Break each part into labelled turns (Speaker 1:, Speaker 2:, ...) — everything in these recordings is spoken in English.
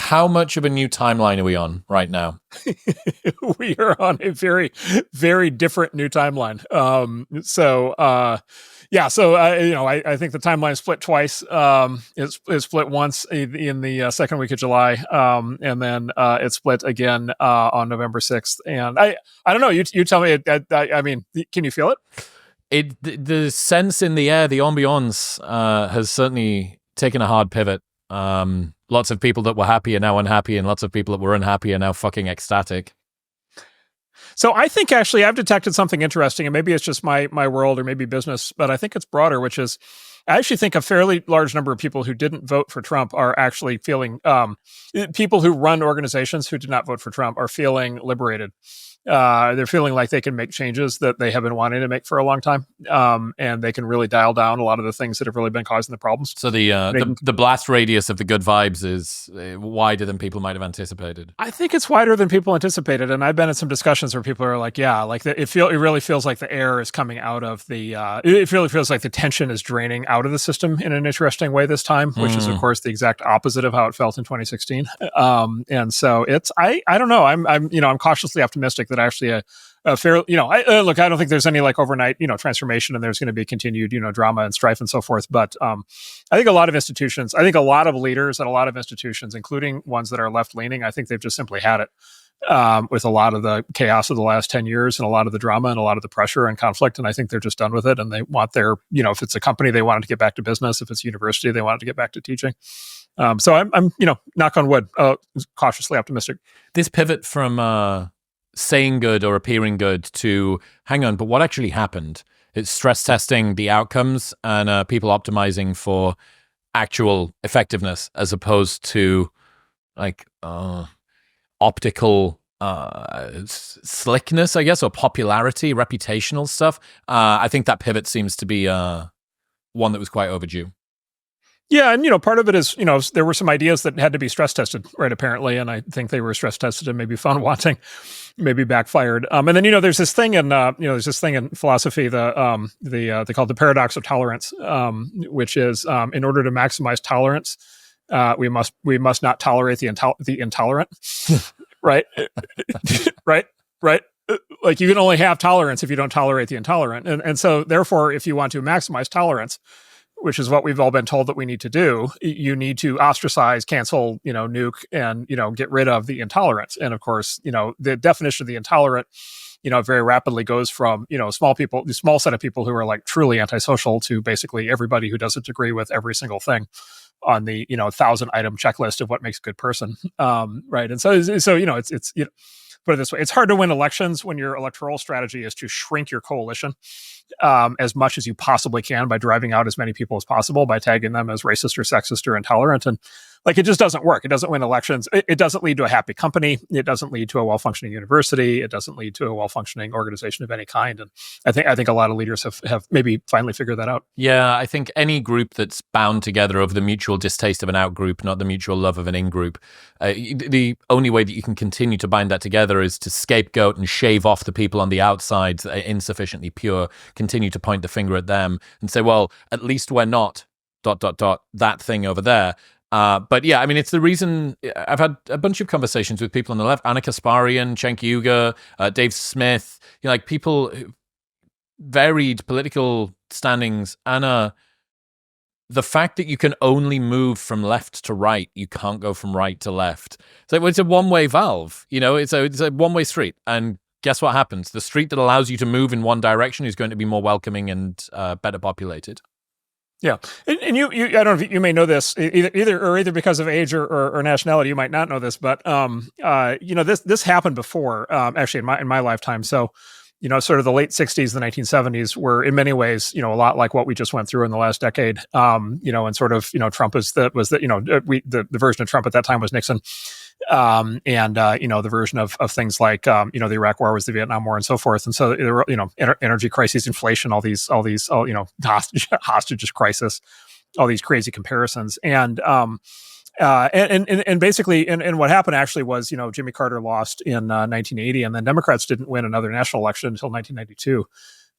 Speaker 1: how much of a new timeline are we on right now?
Speaker 2: We are on a very, very different new timeline. I think the timeline split twice. It split once in the second week of July, and then it split again on November 6th. And I don't know. You tell me. I mean, can you feel it?
Speaker 1: The sense in the air, the ambiance, has certainly taken a hard pivot. Lots of people that were happy are now unhappy, and lots of people that were unhappy are now fucking ecstatic.
Speaker 2: So I think actually I've detected something interesting, and maybe it's just my world or maybe business, but I think it's broader, which is I actually think a fairly large number of people who didn't vote for Trump are actually feeling, people who run organizations who did not vote for Trump are feeling liberated. They're feeling like they can make changes that they have been wanting to make for a long time, and they can really dial down a lot of the things that have really been causing the problems.
Speaker 1: So the blast radius of the good vibes is wider than people might have anticipated.
Speaker 2: I think it's wider than people anticipated, and I've been in some discussions where people are like, "Yeah, like it really feels like the air is coming out of the. It really feels like the tension is draining out of the system in an interesting way this time, which is of course the exact opposite of how it felt in 2016. And so it's I don't know. I'm cautiously optimistic that actually a fair, look, I don't think there's any like overnight, transformation, and there's going to be continued, drama and strife and so forth. But I think a lot of institutions, I think a lot of leaders at a lot of institutions, including ones that are left leaning, I think they've just simply had it with a lot of the chaos of the last 10 years and a lot of the drama and a lot of the pressure and conflict. And I think they're just done with it. And they want their, if it's a company, they want it to get back to business. If it's a university, they want it to get back to teaching. So I'm knock on wood, cautiously optimistic.
Speaker 1: This pivot from saying good or appearing good to hang on, but what actually happened? It's stress testing the outcomes and people optimizing for actual effectiveness as opposed to like optical slickness, I guess, or popularity, reputational stuff. I think that pivot seems to be one that was quite overdue.
Speaker 2: Yeah, and part of it is there were some ideas that had to be stress tested, right? Apparently, and I think they were stress tested and maybe found wanting, maybe backfired. And then there's this thing in philosophy, they call it the paradox of tolerance, which is in order to maximize tolerance, we must not tolerate the intolerant, right? right. Like you can only have tolerance if you don't tolerate the intolerant, and so therefore, if you want to maximize tolerance, which is what we've all been told that we need to do, you need to ostracize, cancel, nuke, and, get rid of the intolerance. And of course, the definition of the intolerant, very rapidly goes from, small set of people who are like truly antisocial to basically everybody who doesn't agree with every single thing on the, 1,000-item checklist of what makes a good person. Right. And so it's put it this way, it's hard to win elections when your electoral strategy is to shrink your coalition as much as you possibly can by driving out as many people as possible, by tagging them as racist or sexist or intolerant. And like, it just doesn't work. It doesn't win elections. It doesn't lead to a happy company. It doesn't lead to a well-functioning university. It doesn't lead to a well-functioning organization of any kind. And I think a lot of leaders have maybe finally figured that out.
Speaker 1: Yeah, I think any group that's bound together over the mutual distaste of an out-group, not the mutual love of an in-group, the only way that you can continue to bind that together is to scapegoat and shave off the people on the outside that are insufficiently pure, continue to point the finger at them and say, well, at least we're not ... that thing over there. But yeah, I mean, it's the reason I've had a bunch of conversations with people on the left, Anna Kasparian, Cenk Uygur, Dave Smith, like people, varied political standings. Anna, the fact that you can only move from left to right, you can't go from right to left. So it's a one-way valve, it's a one-way street. And guess what happens? The street that allows you to move in one direction is going to be more welcoming and better populated.
Speaker 2: Yeah, and you I don't know if you may know this either because of age or nationality. You might not know this, but this happened before, actually in my lifetime. So, sort of the late 60s, the 1970s were in many ways, a lot like what we just went through in the last decade. And sort of, Trump the version of Trump at that time was Nixon. The version of things like, the Iraq War was the Vietnam War and so forth. And so there were, energy crises, inflation, all these, hostage crisis, all these crazy comparisons. And basically, what happened actually was, Jimmy Carter lost in 1980, and then Democrats didn't win another national election until 1992.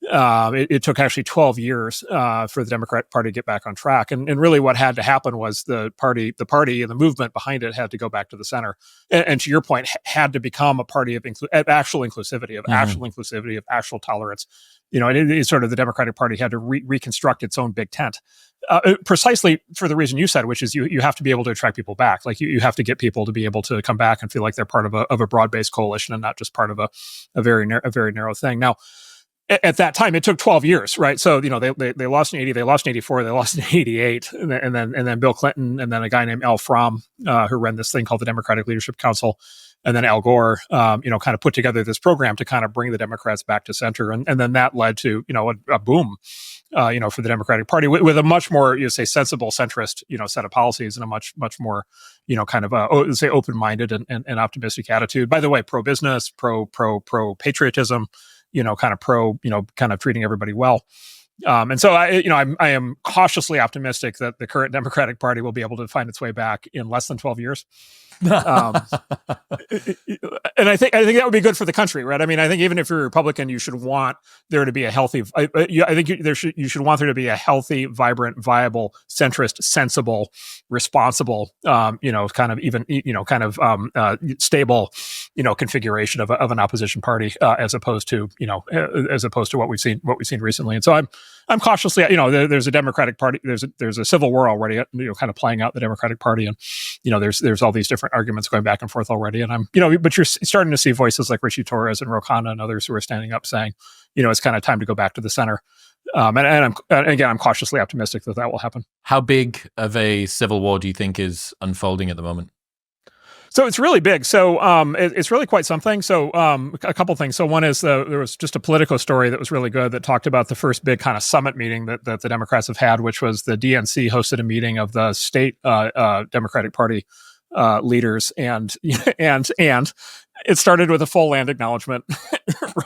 Speaker 2: It took actually 12 years for the Democratic Party to get back on track. And really what had to happen was the party and the movement behind it had to go back to the center. And to your point, had to become a party of actual inclusivity, of actual tolerance. And it sort of the Democratic Party had to reconstruct its own big tent. Precisely for the reason you said, which is you have to be able to attract people back. Like you have to get people to be able to come back and feel like they're part of a broad-based coalition and not just part of a very narrow thing. Now, at that time, it took 12 years, right? So, they lost in 80, they lost in 84, they lost in 88, and then Bill Clinton, and then a guy named Al Fromm, who ran this thing called the Democratic Leadership Council, and then Al Gore, kind of put together this program to kind of bring the Democrats back to center, and then that led to, a boom, for the Democratic Party with a much more, sensible centrist, set of policies and a much more, say open-minded and optimistic attitude. By the way, pro-business, pro-patriotism. Kind of treating everybody well. And so I am cautiously optimistic that the current Democratic Party will be able to find its way back in less than 12 years. And I think that would be good for the country, right? I mean, I think even if you're a Republican, you should want there to be a healthy. I think you should want there to be a healthy, vibrant, viable, centrist, sensible, responsible, stable, configuration of an opposition party as opposed to what we've seen recently. And so I'm cautiously, there's a Democratic Party, there's a civil war already, kind of playing out the Democratic Party, and there's all these different arguments going back and forth already, and but you're starting to see voices like Rishi Torres and Ro Khanna and others who are standing up saying, it's kind of time to go back to the center, and I'm cautiously optimistic that will happen.
Speaker 1: How big of a civil war do you think is unfolding at the moment?
Speaker 2: So it's really big. So it's really quite something. So a couple things. So one is there was just a Politico story that was really good that talked about the first big kind of summit meeting that the Democrats have had, which was the DNC hosted a meeting of the state Democratic Party leaders, and it started with a full land acknowledgement,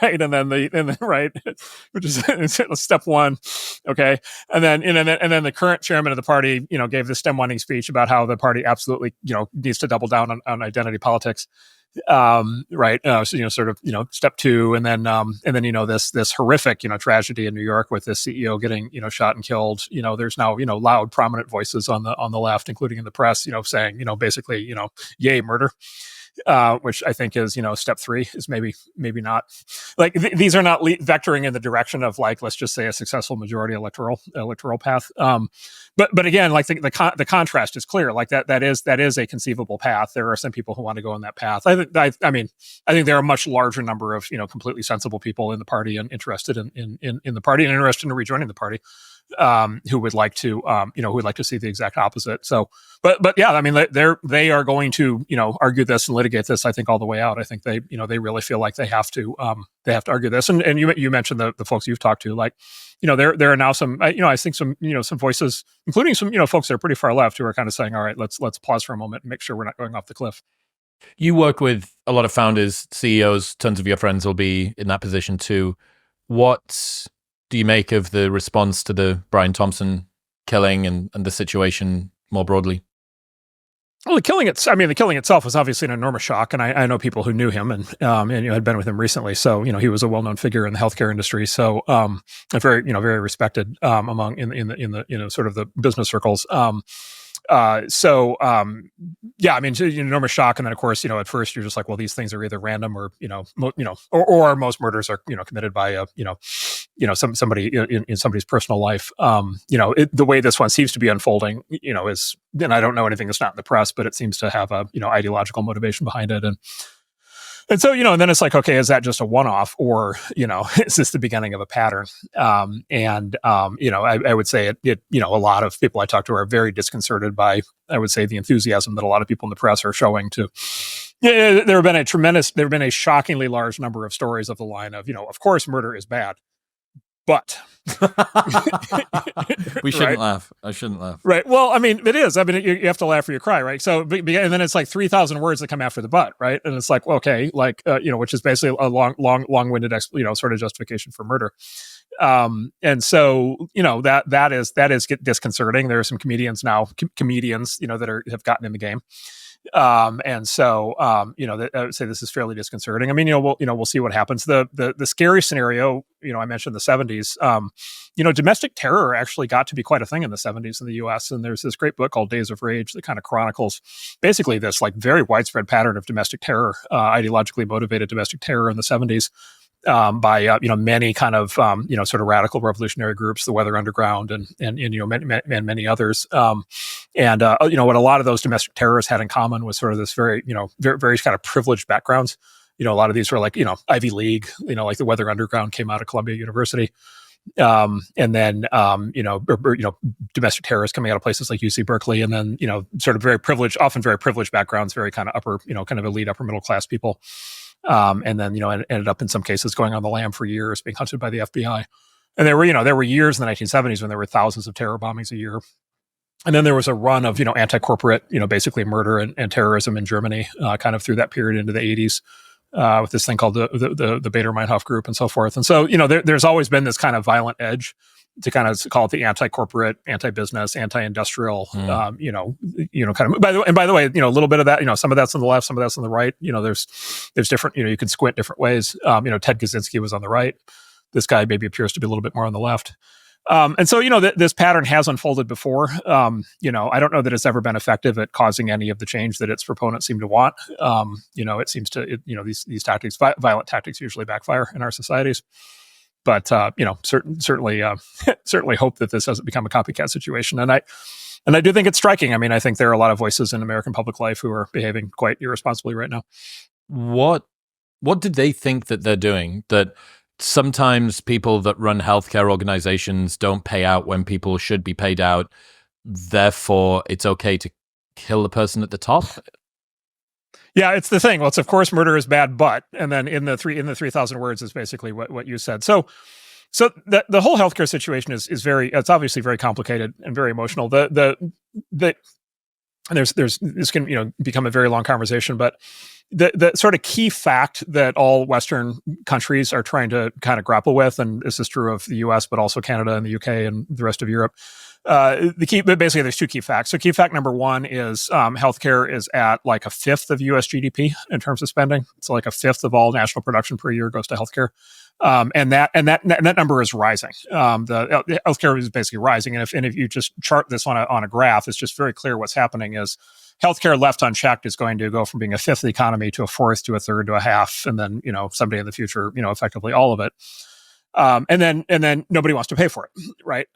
Speaker 2: right? And then right, which is step one, okay. And then the current chairman of the party, gave the stem-winding speech about how the party absolutely, needs to double down on identity politics, right? So step two, and then this horrific, tragedy in New York with this CEO getting, shot and killed. There's now, loud, prominent voices on the left, including in the press, saying, basically, yay, murder. Which I think is, step three is maybe not like these are not vectoring in the direction of like, let's just say a successful majority electoral path. But again, like the contrast is clear. Like that is a conceivable path. There are some people who want to go on that path. I think there are a much larger number of, completely sensible people in the party and interested in the party and interested in rejoining the party. Who would like to see the exact opposite. So, but yeah, I mean, they are going to, argue this and litigate this, I think, all the way out. I think they really feel like they have to argue this. And you mentioned the folks you've talked to, like, there are now some, I think some voices, including some, folks that are pretty far left who are kind of saying, all right, let's pause for a moment and make sure we're not going off the cliff.
Speaker 1: You work with a lot of founders, CEOs, tons of your friends will be in that position too. What do you make of the response to the Brian Thompson killing and the situation more broadly?
Speaker 2: Well, the killing itself was obviously an enormous shock, and I know people who knew him and had been with him recently. So he was a well-known figure in the healthcare industry. So very very respected among in the sort of the business circles. Yeah, I mean, enormous shock. And then of course, at first you're just like, well, these things are either random or, or most murders are, committed by, somebody in somebody's personal life. The way this one seems to be unfolding, is, and I don't know anything that's not in the press, but it seems to have a, ideological motivation behind it. And so, and then it's like, okay, is that just a one-off, or, is this the beginning of a pattern? I would say it, a lot of people I talk to are very disconcerted by, I would say, the enthusiasm that a lot of people in the press are showing to. Yeah, there have been a shockingly large number of stories of the line of, of course, murder is bad, but
Speaker 1: we shouldn't laugh. I shouldn't laugh.
Speaker 2: Right. Well, I mean, it is. I mean, you have to laugh or you cry, right? So, and then it's like 3,000 words that come after the but, right? And it's like, well, okay, like, which is basically a long-winded, sort of justification for murder. And so, that is disconcerting. There are some comedians now, that have gotten in the game. And so, I would say this is fairly disconcerting. I mean, we'll see what happens. The scary scenario, I mentioned the 70s. Domestic terror actually got to be quite a thing in the 70s in the U.S. And there's this great book called Days of Rage that kind of chronicles basically this like very widespread pattern of domestic terror, ideologically motivated domestic terror in the 70s. By many kind of sort of radical revolutionary groups, the Weather Underground and many others, what a lot of those domestic terrorists had in common was sort of this very very kind of privileged backgrounds. A lot of these were like Ivy League, like the Weather Underground came out of Columbia University, and then domestic terrorists coming out of places like UC Berkeley, and then sort of often very privileged backgrounds, very kind of upper kind of elite upper middle class people. And then, ended up in some cases going on the lam for years, being hunted by the FBI. And there were years in the 1970s when there were thousands of terror bombings a year. And then there was a run of, anti-corporate, basically murder and terrorism in Germany, kind of through that period into the 80s, with this thing called the Baader-Meinhof group and so forth. And so, there's always been this kind of violent edge to kind of call it the anti-corporate, anti-business, anti-industrial, kind of. By the way, a little bit of that, some of that's on the left, some of that's on the right. There's different, you can squint different ways. Ted Kaczynski was on the right. This guy maybe appears to be a little bit more on the left. And so, this pattern has unfolded before. I don't know that it's ever been effective at causing any of the change that its proponents seem to want. It seems to, these tactics, violent tactics, usually backfire in our societies. But certainly hope that this doesn't become a copycat situation. And I do think it's striking. I mean, I think there are a lot of voices in American public life who are behaving quite irresponsibly right now.
Speaker 1: What did they think that they're doing? That sometimes people that run healthcare organizations don't pay out when people should be paid out. Therefore, it's okay to kill the person at the top.
Speaker 2: Yeah, it's the thing. Well, it's of course murder is bad, but, and then in the 3,000 words is basically what you said. So the whole healthcare situation is it's obviously very complicated and very emotional. And this can become a very long conversation, but the sort of key fact that all Western countries are trying to kind of grapple with, and this is true of the US, but also Canada and the UK and the rest of Europe. Basically there's two key facts. So key fact number one is healthcare is at like a fifth of US GDP in terms of spending. So like a fifth of all national production per year goes to healthcare. And that number is rising. The healthcare is basically rising. And if you just chart this on a graph, it's just very clear what's happening is healthcare left unchecked is going to go from being a fifth of the economy to a fourth to a third to a half. And then, someday in the future, effectively all of it. And then nobody wants to pay for it, right?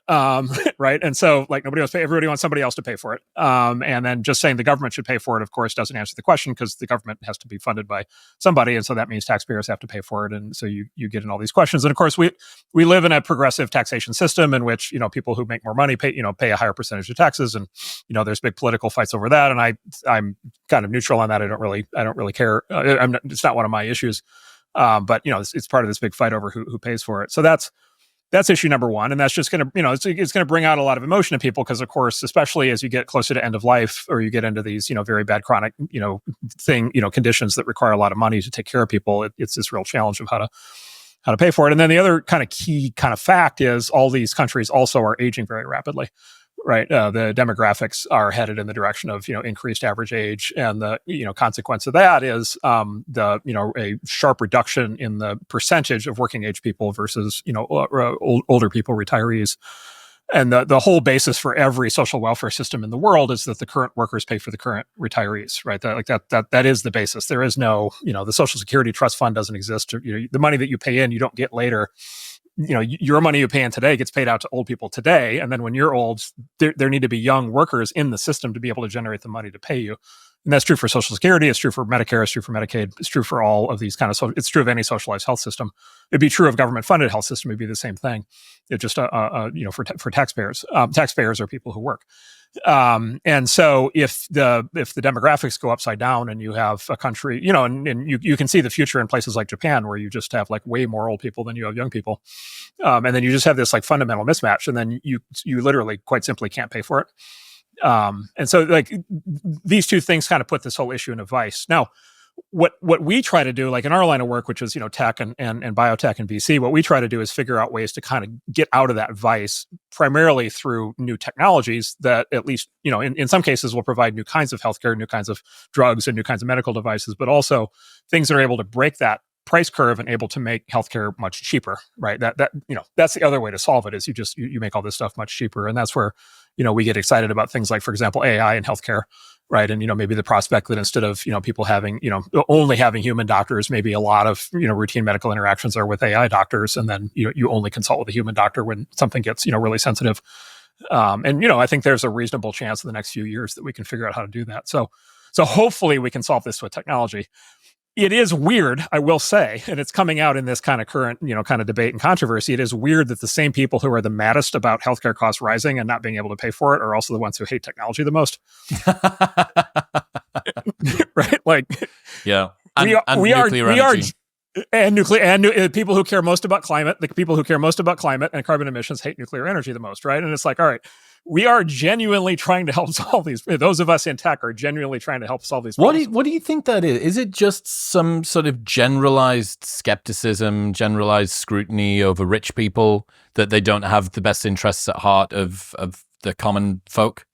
Speaker 2: Right. And so like nobody wants to pay, everybody wants somebody else to pay for it. And then just saying the government should pay for it, of course, doesn't answer the question because the government has to be funded by somebody. And so that means taxpayers have to pay for it. And so you get in all these questions. And of course, we live in a progressive taxation system in which, people who make more money pay a higher percentage of taxes. And, there's big political fights over that. And I'm kind of neutral on that. I don't really care. It's not one of my issues. But it's part of this big fight over who pays for it. So that's issue number one, and that's just going to it's going to bring out a lot of emotion to people because, of course, especially as you get closer to end of life or you get into these very bad chronic conditions that require a lot of money to take care of people, it's this real challenge of how to pay for it. And then the other kind of key kind of fact is all these countries also are aging very rapidly. Right, the demographics are headed in the direction of increased average age, and the consequence of that is a sharp reduction in the percentage of working age people versus older people, retirees, and the whole basis for every social welfare system in the world is that the current workers pay for the current retirees. Right, that is the basis. There is no the Social Security Trust Fund doesn't exist. The money that you pay in, you don't get later. Your money you pay in today gets paid out to old people today. And then when you're old, there need to be young workers in the system to be able to generate the money to pay you. And that's true for Social Security. It's true for Medicare. It's true for Medicaid. It's true for all of these it's true of any socialized health system. It'd be true of government funded health system. It'd be the same thing. It just, for taxpayers, taxpayers are people who work. And so if the demographics go upside down and you have a country, and you can see the future in places like Japan where you just have like way more old people than you have young people. And then you just have this like fundamental mismatch, and then you literally quite simply can't pay for it. And so like these two things kind of put this whole issue in a vice. Now, what we try to do, like in our line of work, which is tech and biotech and VC, what we try to do is figure out ways to kind of get out of that vice, primarily through new technologies that at least in some cases will provide new kinds of healthcare, new kinds of drugs, and new kinds of medical devices, but also things that are able to break that price curve and able to make healthcare much cheaper, right? That's the other way to solve it, is you make all this stuff much cheaper, and that's where we get excited about things like, for example, AI in healthcare. Right. And, maybe the prospect that instead of, people having, only having human doctors, maybe a lot of, routine medical interactions are with AI doctors. And then, you only consult with a human doctor when something gets, really sensitive. And I think there's a reasonable chance in the next few years that we can figure out how to do that. So hopefully we can solve this with technology. It is weird, I will say, and it's coming out in this kind of current, kind of debate and controversy. It is weird that the same people who are the maddest about healthcare costs rising and not being able to pay for it are also the ones who hate technology the most. Right? Like,
Speaker 1: yeah,
Speaker 2: people who care most about climate, the people who care most about climate and carbon emissions hate nuclear energy the most, right? And it's like, all right, we are genuinely trying to help solve these. Those of us in tech are genuinely trying to help solve these problems.
Speaker 1: What do you think that is? Is it just some sort of generalized skepticism, generalized scrutiny over rich people, that they don't have the best interests at heart of the common folk?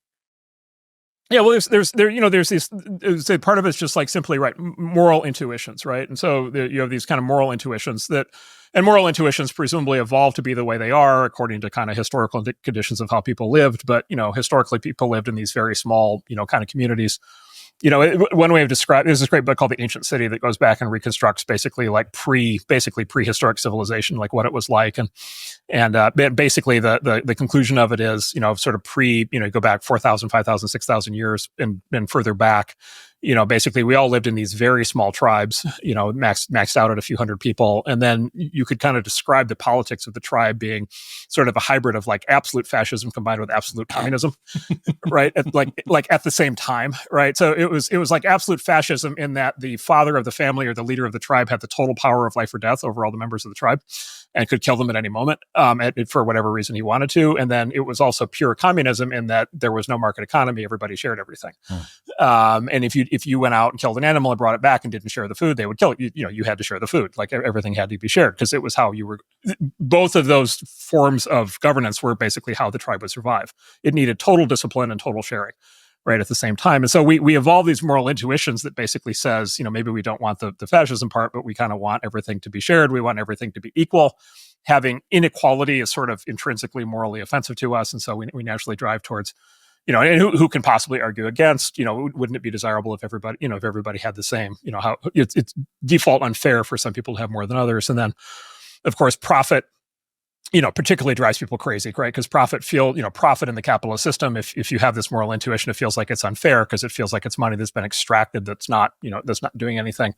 Speaker 2: Yeah, well, there's this part of it's just like simply moral intuitions, right? And so you have these kind of moral intuitions and moral intuitions presumably evolved to be the way they are according to kind of historical conditions of how people lived. But historically, people lived in these very small, kind of communities. One way of describing, there's this great book called The Ancient City that goes back and reconstructs basically prehistoric civilization, like what it was like. And basically the conclusion of it is, sort of go back 4,000, 5,000, 6,000 years and further back, basically we all lived in these very small tribes, maxed out at a few hundred people. And then you could kind of describe the politics of the tribe being sort of a hybrid of like absolute fascism combined with absolute communism, right? Like at the same time, right? So it was like absolute fascism in that the father of the family or the leader of the tribe had the total power of life or death over all the members of the tribe and could kill them at any moment for whatever reason he wanted to. And then it was also pure communism in that there was no market economy. Everybody shared everything. And if you went out and killed an animal and brought it back and didn't share the food, they would kill it. You had to share the food. Like everything had to be shared because it was how you were. Both of those forms of governance were basically how the tribe would survive. It needed total discipline and total sharing, right, at the same time. And so we evolve these moral intuitions that basically says, maybe we don't want the fascism part, but we kind of want everything to be shared. We want everything to be equal. Having inequality is sort of intrinsically morally offensive to us. And so we naturally drive towards, and who can possibly argue against, wouldn't it be desirable if everybody had the same, how it's default unfair for some people to have more than others. And then, of course, profit, particularly drives people crazy, right? Because profit in the capitalist system, if you have this moral intuition, it feels like it's unfair because it feels like it's money that's been extracted that's not doing anything.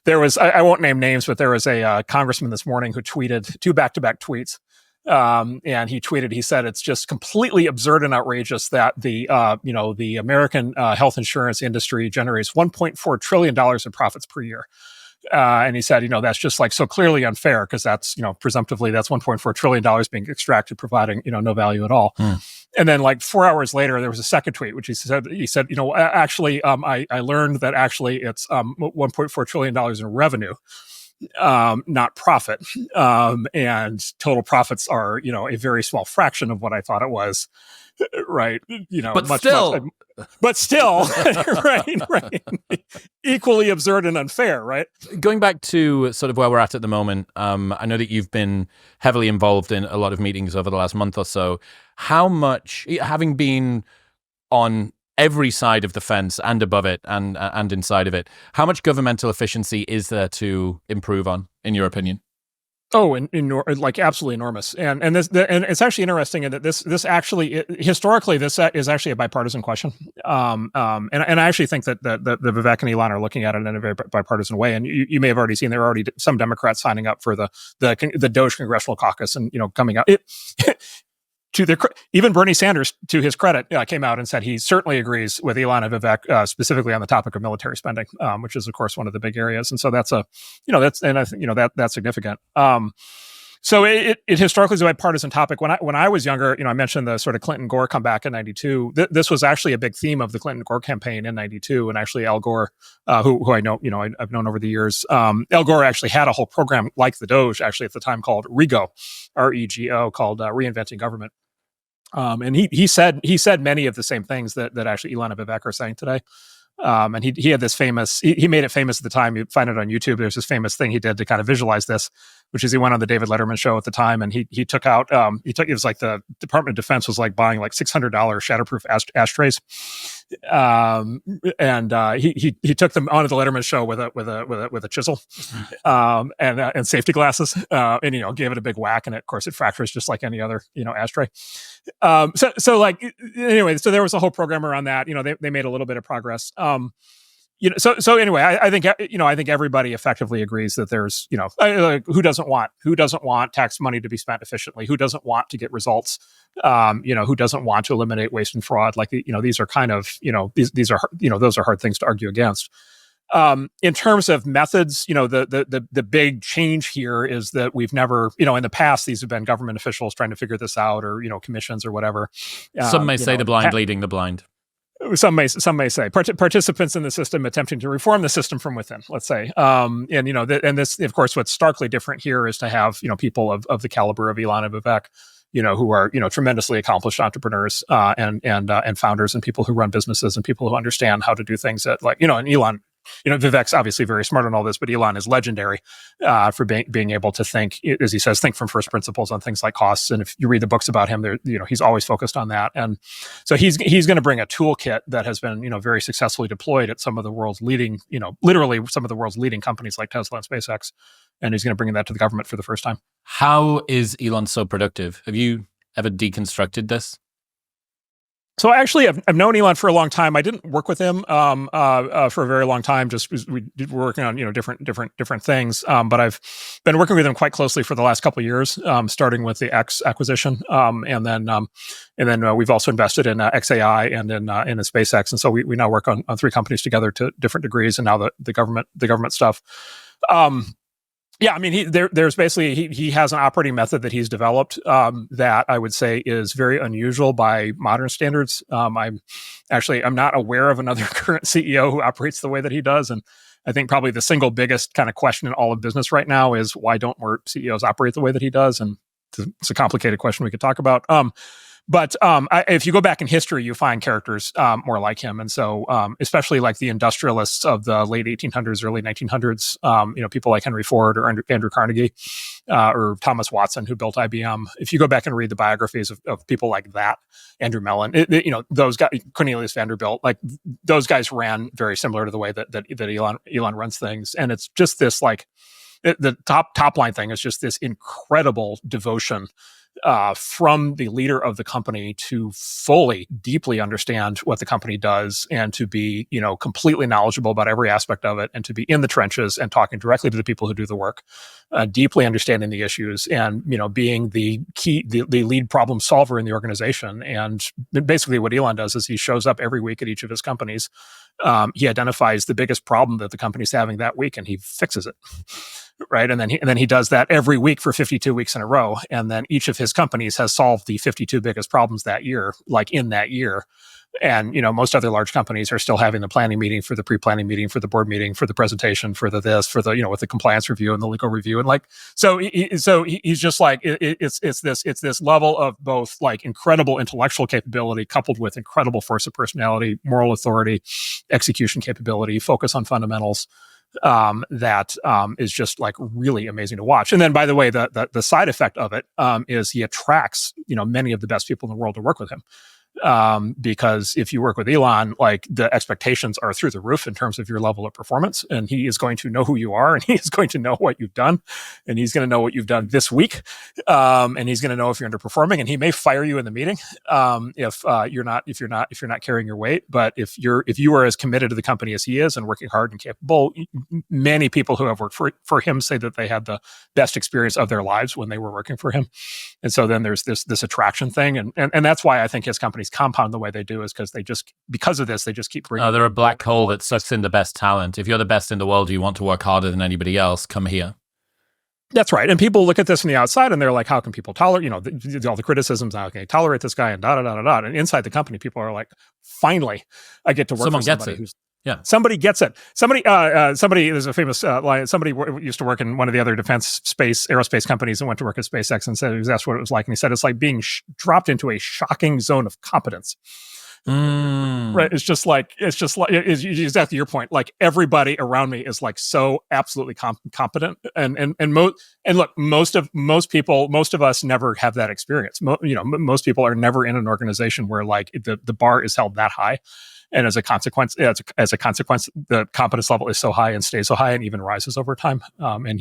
Speaker 2: There was, I won't name names, but there was a congressman this morning who tweeted 2 back-to-back tweets. And he said, it's just completely absurd and outrageous that the American health insurance industry generates $1.4 trillion in profits per year. And he said, that's just like so clearly unfair because that's, presumptively that's $1.4 trillion being extracted, providing, no value at all. And then like 4 hours later, there was a second tweet, which he said, actually, I learned that actually it's $1.4 trillion in revenue, not profit. And total profits are, a very small fraction of what I thought it was. Right. But still, right. Equally absurd and unfair, right?
Speaker 1: Going back to sort of where we're at the moment, I know that you've been heavily involved in a lot of meetings over the last month or so. How much, having been on every side of the fence and above it and inside of it, how much governmental efficiency is there to improve on, in your opinion?
Speaker 2: Oh, like absolutely enormous, and it's actually interesting in that this actually historically this is actually a bipartisan question, and I actually think that the Vivek and Elon are looking at it in a very bipartisan way, and you may have already seen there are already some Democrats signing up for the DOGE congressional caucus and coming out. Even Bernie Sanders, to his credit, came out and said he certainly agrees with Elon and Vivek, specifically on the topic of military spending, which is of course one of the big areas. And so that's significant. So it historically is a bipartisan topic. When I was younger, I mentioned the sort of Clinton Gore comeback in '92. This was actually a big theme of the Clinton Gore campaign in '92, and actually Al Gore, who I know, I've known over the years. Al Gore actually had a whole program like the DOGE actually at the time called REGO, REGO, called Reinventing Government. And he said many of the same things that actually Elon and Vivek are saying today. And he had this famous, he made it famous at the time. You find it on YouTube. There's this famous thing he did to kind of visualize this, which is he went on the David Letterman show at the time, and he took out, it was like the Department of Defense was like buying like $600 shatterproof ashtrays. He took them onto the Letterman show with a chisel, and safety glasses, and gave it a big whack, and of course it fractures just like any other, ashtray. So like, anyway, so there was a whole program around that. They made a little bit of progress. So anyway, I think everybody effectively agrees that there's, who doesn't want tax money to be spent efficiently? Who doesn't want to get results? Who doesn't want to eliminate waste and fraud? Like, these are kind of, these are, those are hard things to argue against. In terms of methods, the big change here is that we've never, in the past, these have been government officials trying to figure this out, or, commissions or whatever.
Speaker 1: Some may say the blind leading the blind.
Speaker 2: Some may say participants in the system attempting to reform the system from within, let's say. And this, of course, what's starkly different here is to have, people of the caliber of Elon and Vivek, who are, tremendously accomplished entrepreneurs, and founders, and people who run businesses, and people who understand how to do things that, like, and Elon, Vivek's obviously very smart on all this, but Elon is legendary for being able to think, as he says, think from first principles on things like costs. And if you read the books about him, he's always focused on that. And so he's going to bring a toolkit that has been, very successfully deployed at some of the world's leading, literally some of the world's leading companies like Tesla and SpaceX. And he's going to bring that to the government for the first time.
Speaker 1: How is Elon so productive? Have you ever deconstructed this?
Speaker 2: So actually, I've known Elon for a long time. I didn't work with him for a very long time. Just we were working on different things. But I've been working with him quite closely for the last couple of years, starting with the X acquisition, and then we've also invested in XAI and in SpaceX. And so we now work on 3 companies together to different degrees, and now the government stuff. Yeah, I mean, there's basically he has an operating method that he's developed that I would say is very unusual by modern standards. I'm not aware of another current CEO who operates the way that he does, and I think probably the single biggest kind of question in all of business right now is why don't more CEOs operate the way that he does? And it's a complicated question we could talk about. But if you go back in history, you find characters more like him. And so especially like the industrialists of the late 1800s, early 1900s, people like Henry Ford or Andrew Carnegie or Thomas Watson, who built IBM. If you go back and read the biographies of people like that, Andrew Mellon, those guys, Cornelius Vanderbilt, like those guys ran very similar to the way that Elon runs things. And it's just this like the top line thing is just this incredible devotion from the leader of the company to fully, deeply understand what the company does, and to be, completely knowledgeable about every aspect of it, and to be in the trenches and talking directly to the people who do the work, deeply understanding the issues, and being the lead problem solver in the organization. And basically, what Elon does is he shows up every week at each of his companies. He identifies the biggest problem that the company's having that week, and he fixes it. Right. And then he does that every week for 52 weeks in a row. And then each of his companies has solved the 52 biggest problems that year, like in that year. And, most other large companies are still having the planning meeting, for the pre-planning meeting, for the board meeting, for the presentation, for with the compliance review and the legal review. And like, so he's just like, it's this level of both like incredible intellectual capability coupled with incredible force of personality, moral authority, execution capability, focus on fundamentals. That is just like really amazing to watch. And then, by the way, the side effect of it is he attracts many of the best people in the world to work with him. Because if you work with Elon, like the expectations are through the roof in terms of your level of performance, and he is going to know who you are, and he is going to know what you've done, and he's going to know what you've done this week, and he's going to know if you're underperforming, and he may fire you in the meeting if you're not carrying your weight. But if you are as committed to the company as he is and working hard and capable, many people who have worked for him say that they had the best experience of their lives when they were working for him. And so then there's this attraction thing, and that's why I think his companies compound the way they do, is because of this, they just keep bringing.
Speaker 1: They're a black hole that sucks in the best talent. If you're the best in the world, you want to work harder than anybody else, come here.
Speaker 2: That's right. And people look at this from the outside and they're like, how can people tolerate, all the criticisms, how can they tolerate this guy and da, da, da, da, da. And inside the company, people are like, finally, I get to work for somebody who's, somebody gets it. Somebody, there's a famous line. Somebody used to work in one of the other aerospace companies and went to work at SpaceX and said, he was asked what it was like. And he said, it's like being dropped into a shocking zone of competence. Right. It's exactly your point. Like everybody around me is like so absolutely competent. And look, most of us never have that experience. Most people are never in an organization where like the bar is held that high. And as a consequence, the competence level is so high and stays so high and even rises over time. And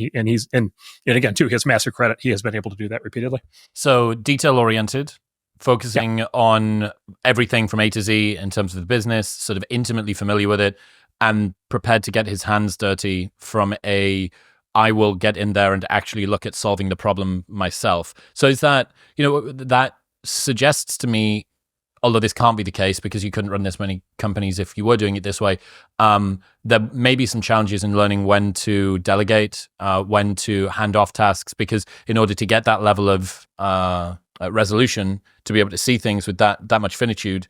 Speaker 2: again, to his massive credit, he has been able to do that repeatedly.
Speaker 1: So detail oriented, focusing on everything from A to Z in terms of the business, sort of intimately familiar with it, and prepared to get his hands dirty from I will get in there and actually look at solving the problem myself. So is that, that suggests to me, although this can't be the case because you couldn't run this many companies if you were doing it this way, there may be some challenges in learning when to delegate, when to hand off tasks, because in order to get that level of resolution, to be able to see things with that much finitude,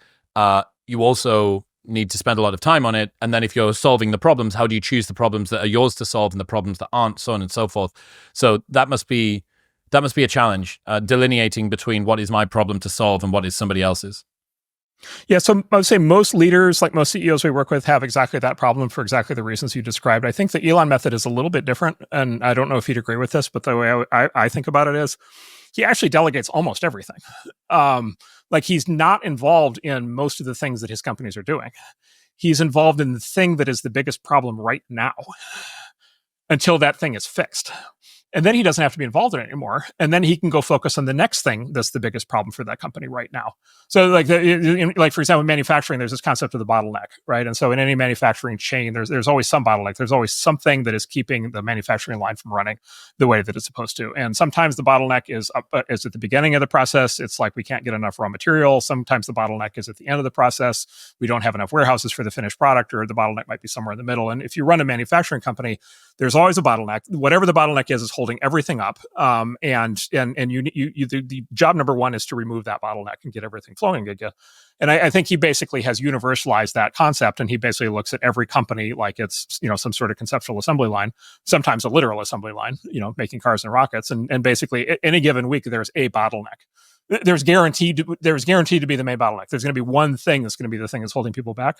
Speaker 1: you also need to spend a lot of time on it. And then if you're solving the problems, how do you choose the problems that are yours to solve and the problems that aren't, so on and so forth. So that must be a challenge, delineating between what is my problem to solve and what is somebody else's.
Speaker 2: Yeah, so I would say most leaders, like most CEOs we work with, have exactly that problem for exactly the reasons you described. I think the Elon method is a little bit different, and I don't know if he'd agree with this, but the way I think about it is he actually delegates almost everything. Like he's not involved in most of the things that his companies are doing. He's involved in the thing that is the biggest problem right now until that thing is fixed. And then he doesn't have to be involved in it anymore. And then he can go focus on the next thing that's the biggest problem for that company right now. So like for example, in manufacturing, there's this concept of the bottleneck, right? And so in any manufacturing chain, there's always some bottleneck. There's always something that is keeping the manufacturing line from running the way that it's supposed to. And sometimes the bottleneck is at the beginning of the process. It's like we can't get enough raw material. Sometimes the bottleneck is at the end of the process. We don't have enough warehouses for the finished product, or the bottleneck might be somewhere in the middle. And if you run a manufacturing company, there's always a bottleneck. Whatever the bottleneck is holding everything up. And the job number one is to remove that bottleneck and get everything flowing again. And I think he basically has universalized that concept, and he basically looks at every company like it's some sort of conceptual assembly line, sometimes a literal assembly line, making cars and rockets, and basically any given week there's a bottleneck. There's guaranteed to be the main bottleneck. There's going to be one thing that's going to be the thing that's holding people back.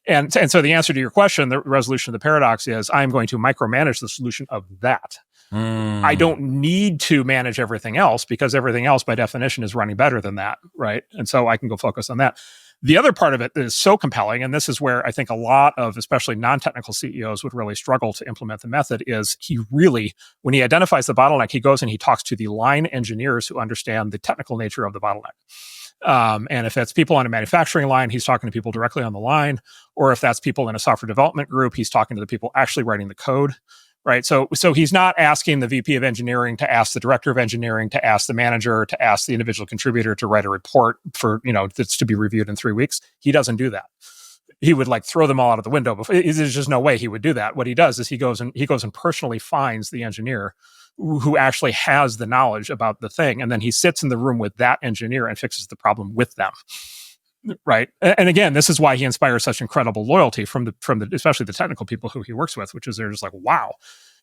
Speaker 2: And so the answer to your question, the resolution of the paradox, is I'm going to micromanage the solution of that. I don't need to manage everything else because everything else by definition is running better than that, right? And so I can go focus on that. The other part of it that is so compelling, and this is where I think a lot of especially non-technical CEOs would really struggle to implement the method, is he really, when he identifies the bottleneck, he goes and he talks to the line engineers who understand the technical nature of the bottleneck. And if that's people on a manufacturing line, he's talking to people directly on the line. Or if that's people in a software development group, he's talking to the people actually writing the code, right? So he's not asking the VP of engineering to ask the director of engineering, to ask the manager, to ask the individual contributor to write a report for, that's to be reviewed in 3 weeks. He doesn't do that. He would throw them all out of the window. There's just no way he would do that. What he does is he goes and personally finds the engineer who actually has the knowledge about the thing. And then he sits in the room with that engineer and fixes the problem with them. Right. And again, this is why he inspires such incredible loyalty from the especially the technical people who he works with, which is they're just like, wow,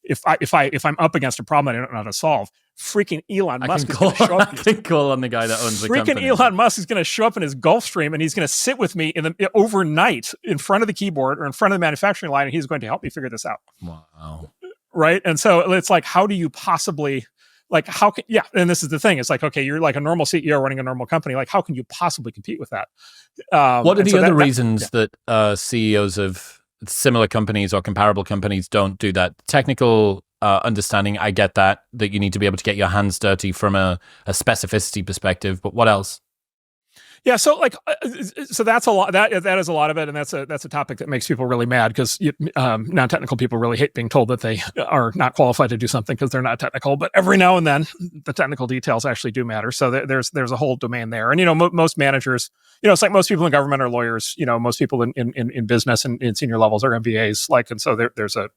Speaker 2: if I'm up against a problem I don't know how to solve, freaking Elon Musk is going to show up.
Speaker 1: I can call on the guy that owns the company.
Speaker 2: Freaking Elon Musk is going to show up in his Gulfstream and he's going to sit with me overnight in front of the keyboard or in front of the manufacturing line, and he's going to help me figure this out.
Speaker 1: Wow.
Speaker 2: Right. And so it's like, how do you possibly, and this is the thing. It's like, okay, you're like a normal CEO running a normal company. Like, how can you possibly compete with that?
Speaker 1: What are the other reasons that CEOs of similar companies or comparable companies don't do that? Technical understanding, I get that you need to be able to get your hands dirty from a specificity perspective, but what else?
Speaker 2: Yeah, so like, so that's a lot. That is a lot of it, and that's a topic that makes people really mad because non-technical people really hate being told that they are not qualified to do something because they're not technical. But every now and then, the technical details actually do matter. So there's a whole domain there, and most managers, it's like most people in government are lawyers. Most people in business and in senior levels are MBAs. Like, and so there's a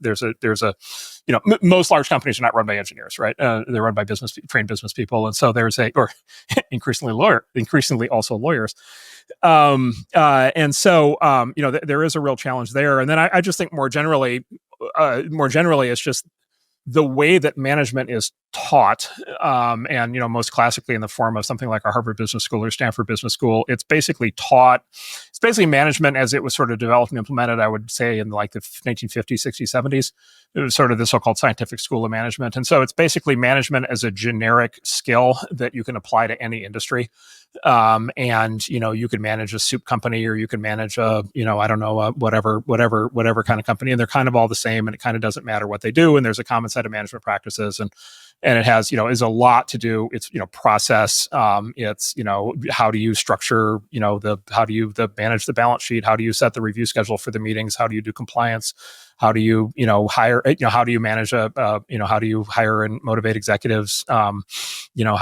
Speaker 2: most large companies are not run by engineers, right? They're run by trained business people, and so increasingly also lawyers. And so, there is a real challenge there. And then I just think more generally, it's just the way that management is taught, and most classically in the form of something like a Harvard Business School or Stanford Business School. It's basically management as it was sort of developed and implemented, I would say, in like the 1950s, 60s, 70s. It was sort of the so-called scientific school of management. And so it's basically management as a generic skill that you can apply to any industry. And you could manage a soup company, or you can manage a, whatever kind of company, and they're kind of all the same, and it kind of doesn't matter what they do. And there's a common set of management practices, and it has, is a lot to do. It's, process. It's, how do you structure, how do you manage the balance sheet? How do you set the review schedule for the meetings? How do you do compliance? How do you, hire, how do you manage how do you hire and motivate executives? How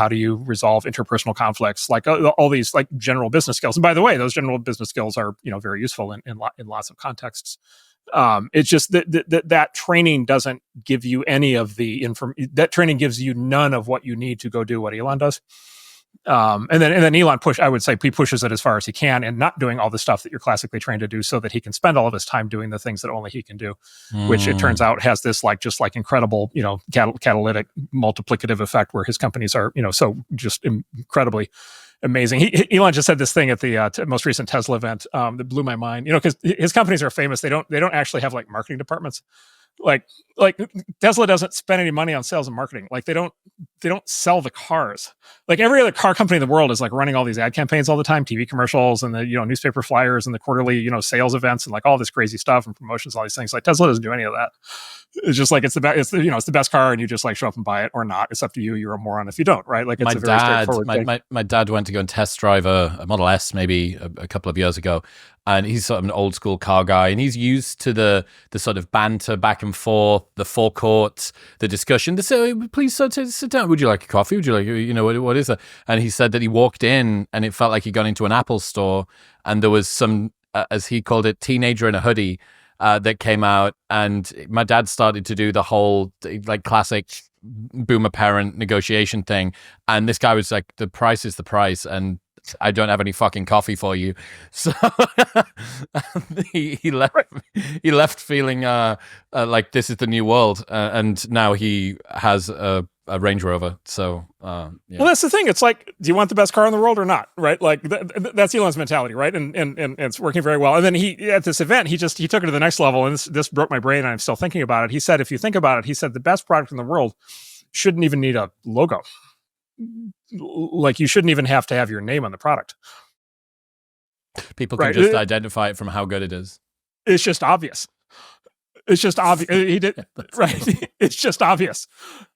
Speaker 2: do you resolve interpersonal conflicts? Like all these like general business skills. And by the way, those general business skills are, very useful in lots of contexts. It's just that training doesn't give you any of the that training gives you none of what you need to go do what Elon does. And then Elon I would say he pushes it as far as he can, and not doing all the stuff that you're classically trained to do, so that he can spend all of his time doing the things that only he can do, which it turns out has this incredible, catalytic multiplicative effect where his companies are, so just incredibly amazing. Elon just said this thing at the most recent Tesla event that blew my mind, because his companies are famous. They don't actually have like marketing departments. Like Tesla doesn't spend any money on sales and marketing. Like they don't sell the cars. Like every other car company in the world is like running all these ad campaigns all the time, TV commercials and the newspaper flyers and the quarterly sales events and like all this crazy stuff and promotions, all these things. Like Tesla doesn't do any of that. It's just like it's the best car, and you just like show up and buy it or not. It's up to you. You're a moron if you don't, right? Like it's a very straightforward thing.
Speaker 1: My dad went to go and test drive a Model S maybe a couple of years ago, and he's sort of an old school car guy, and he's used to the sort of banter back and forth, the forecourt, the discussion. They say, please sit down. Would you like a coffee? Would you like, what is that? And he said that he walked in and it felt like he'd gone into an Apple store, and there was some, as he called it, teenager in a hoodie that came out, and my dad started to do the whole like classic boomer parent negotiation thing, and this guy was like, the price is the price, and I don't have any fucking coffee for you. So he left feeling like this is the new world, and now he has a Range Rover. So yeah.
Speaker 2: Well, that's the thing. It's like, do you want the best car in the world or not? Right? Like that's Elon's mentality, right? And it's working very well. And then he at this event he took it to the next level, and this broke my brain, and I'm still thinking about it. He said, if you think about it, he said the best product in the world shouldn't even need a logo. Like you shouldn't even have to have your name on the product.
Speaker 1: People can just identify it from how good it is.
Speaker 2: It's just obvious. It's just obvious. He did right. It's just obvious.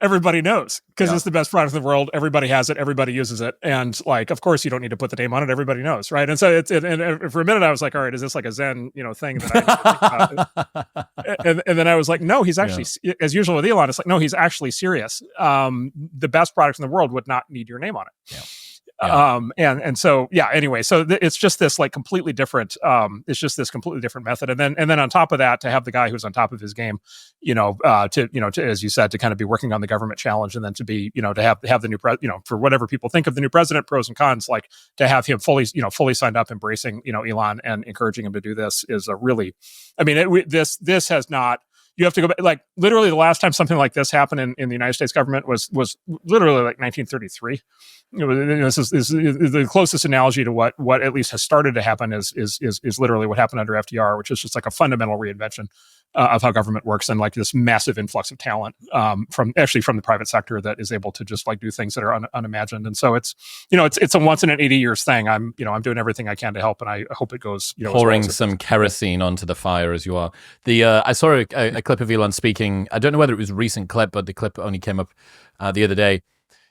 Speaker 2: Everybody knows because it's the best product in the world. Everybody has it. Everybody uses it. And like, of course, you don't need to put the name on it. Everybody knows, right? And so and for a minute, I was like, all right, is this like a Zen, thing that I and then I was like, no, he's actually, as usual with Elon, it's like, no, he's actually serious. The best product in the world would not need your name on it. Yeah. And so anyway, so it's just this like completely different it's just this completely different method, and then on top of that, to have the guy who's on top of his game, to as you said, to kind of be working on the government challenge, and then to be to have the new for whatever people think of the new president, pros and cons, like to have him fully signed up, embracing Elon and encouraging him to do this is a really, I mean, this has not. You have to go back, like literally the last time something like this happened in the United States government was literally like 1933. This is the closest analogy to what at least has started to happen is literally what happened under FDR, which is just like a fundamental reinvention of how government works, and like this massive influx of talent from the private sector that is able to just like do things that are unimagined. And so it's a once in an 80 years thing. I'm doing everything I can to help, and I hope it goes
Speaker 1: pouring some kerosene onto the fire as you are. I saw a clip of Elon speaking. I don't know whether it was a recent clip, but the clip only came up the other day.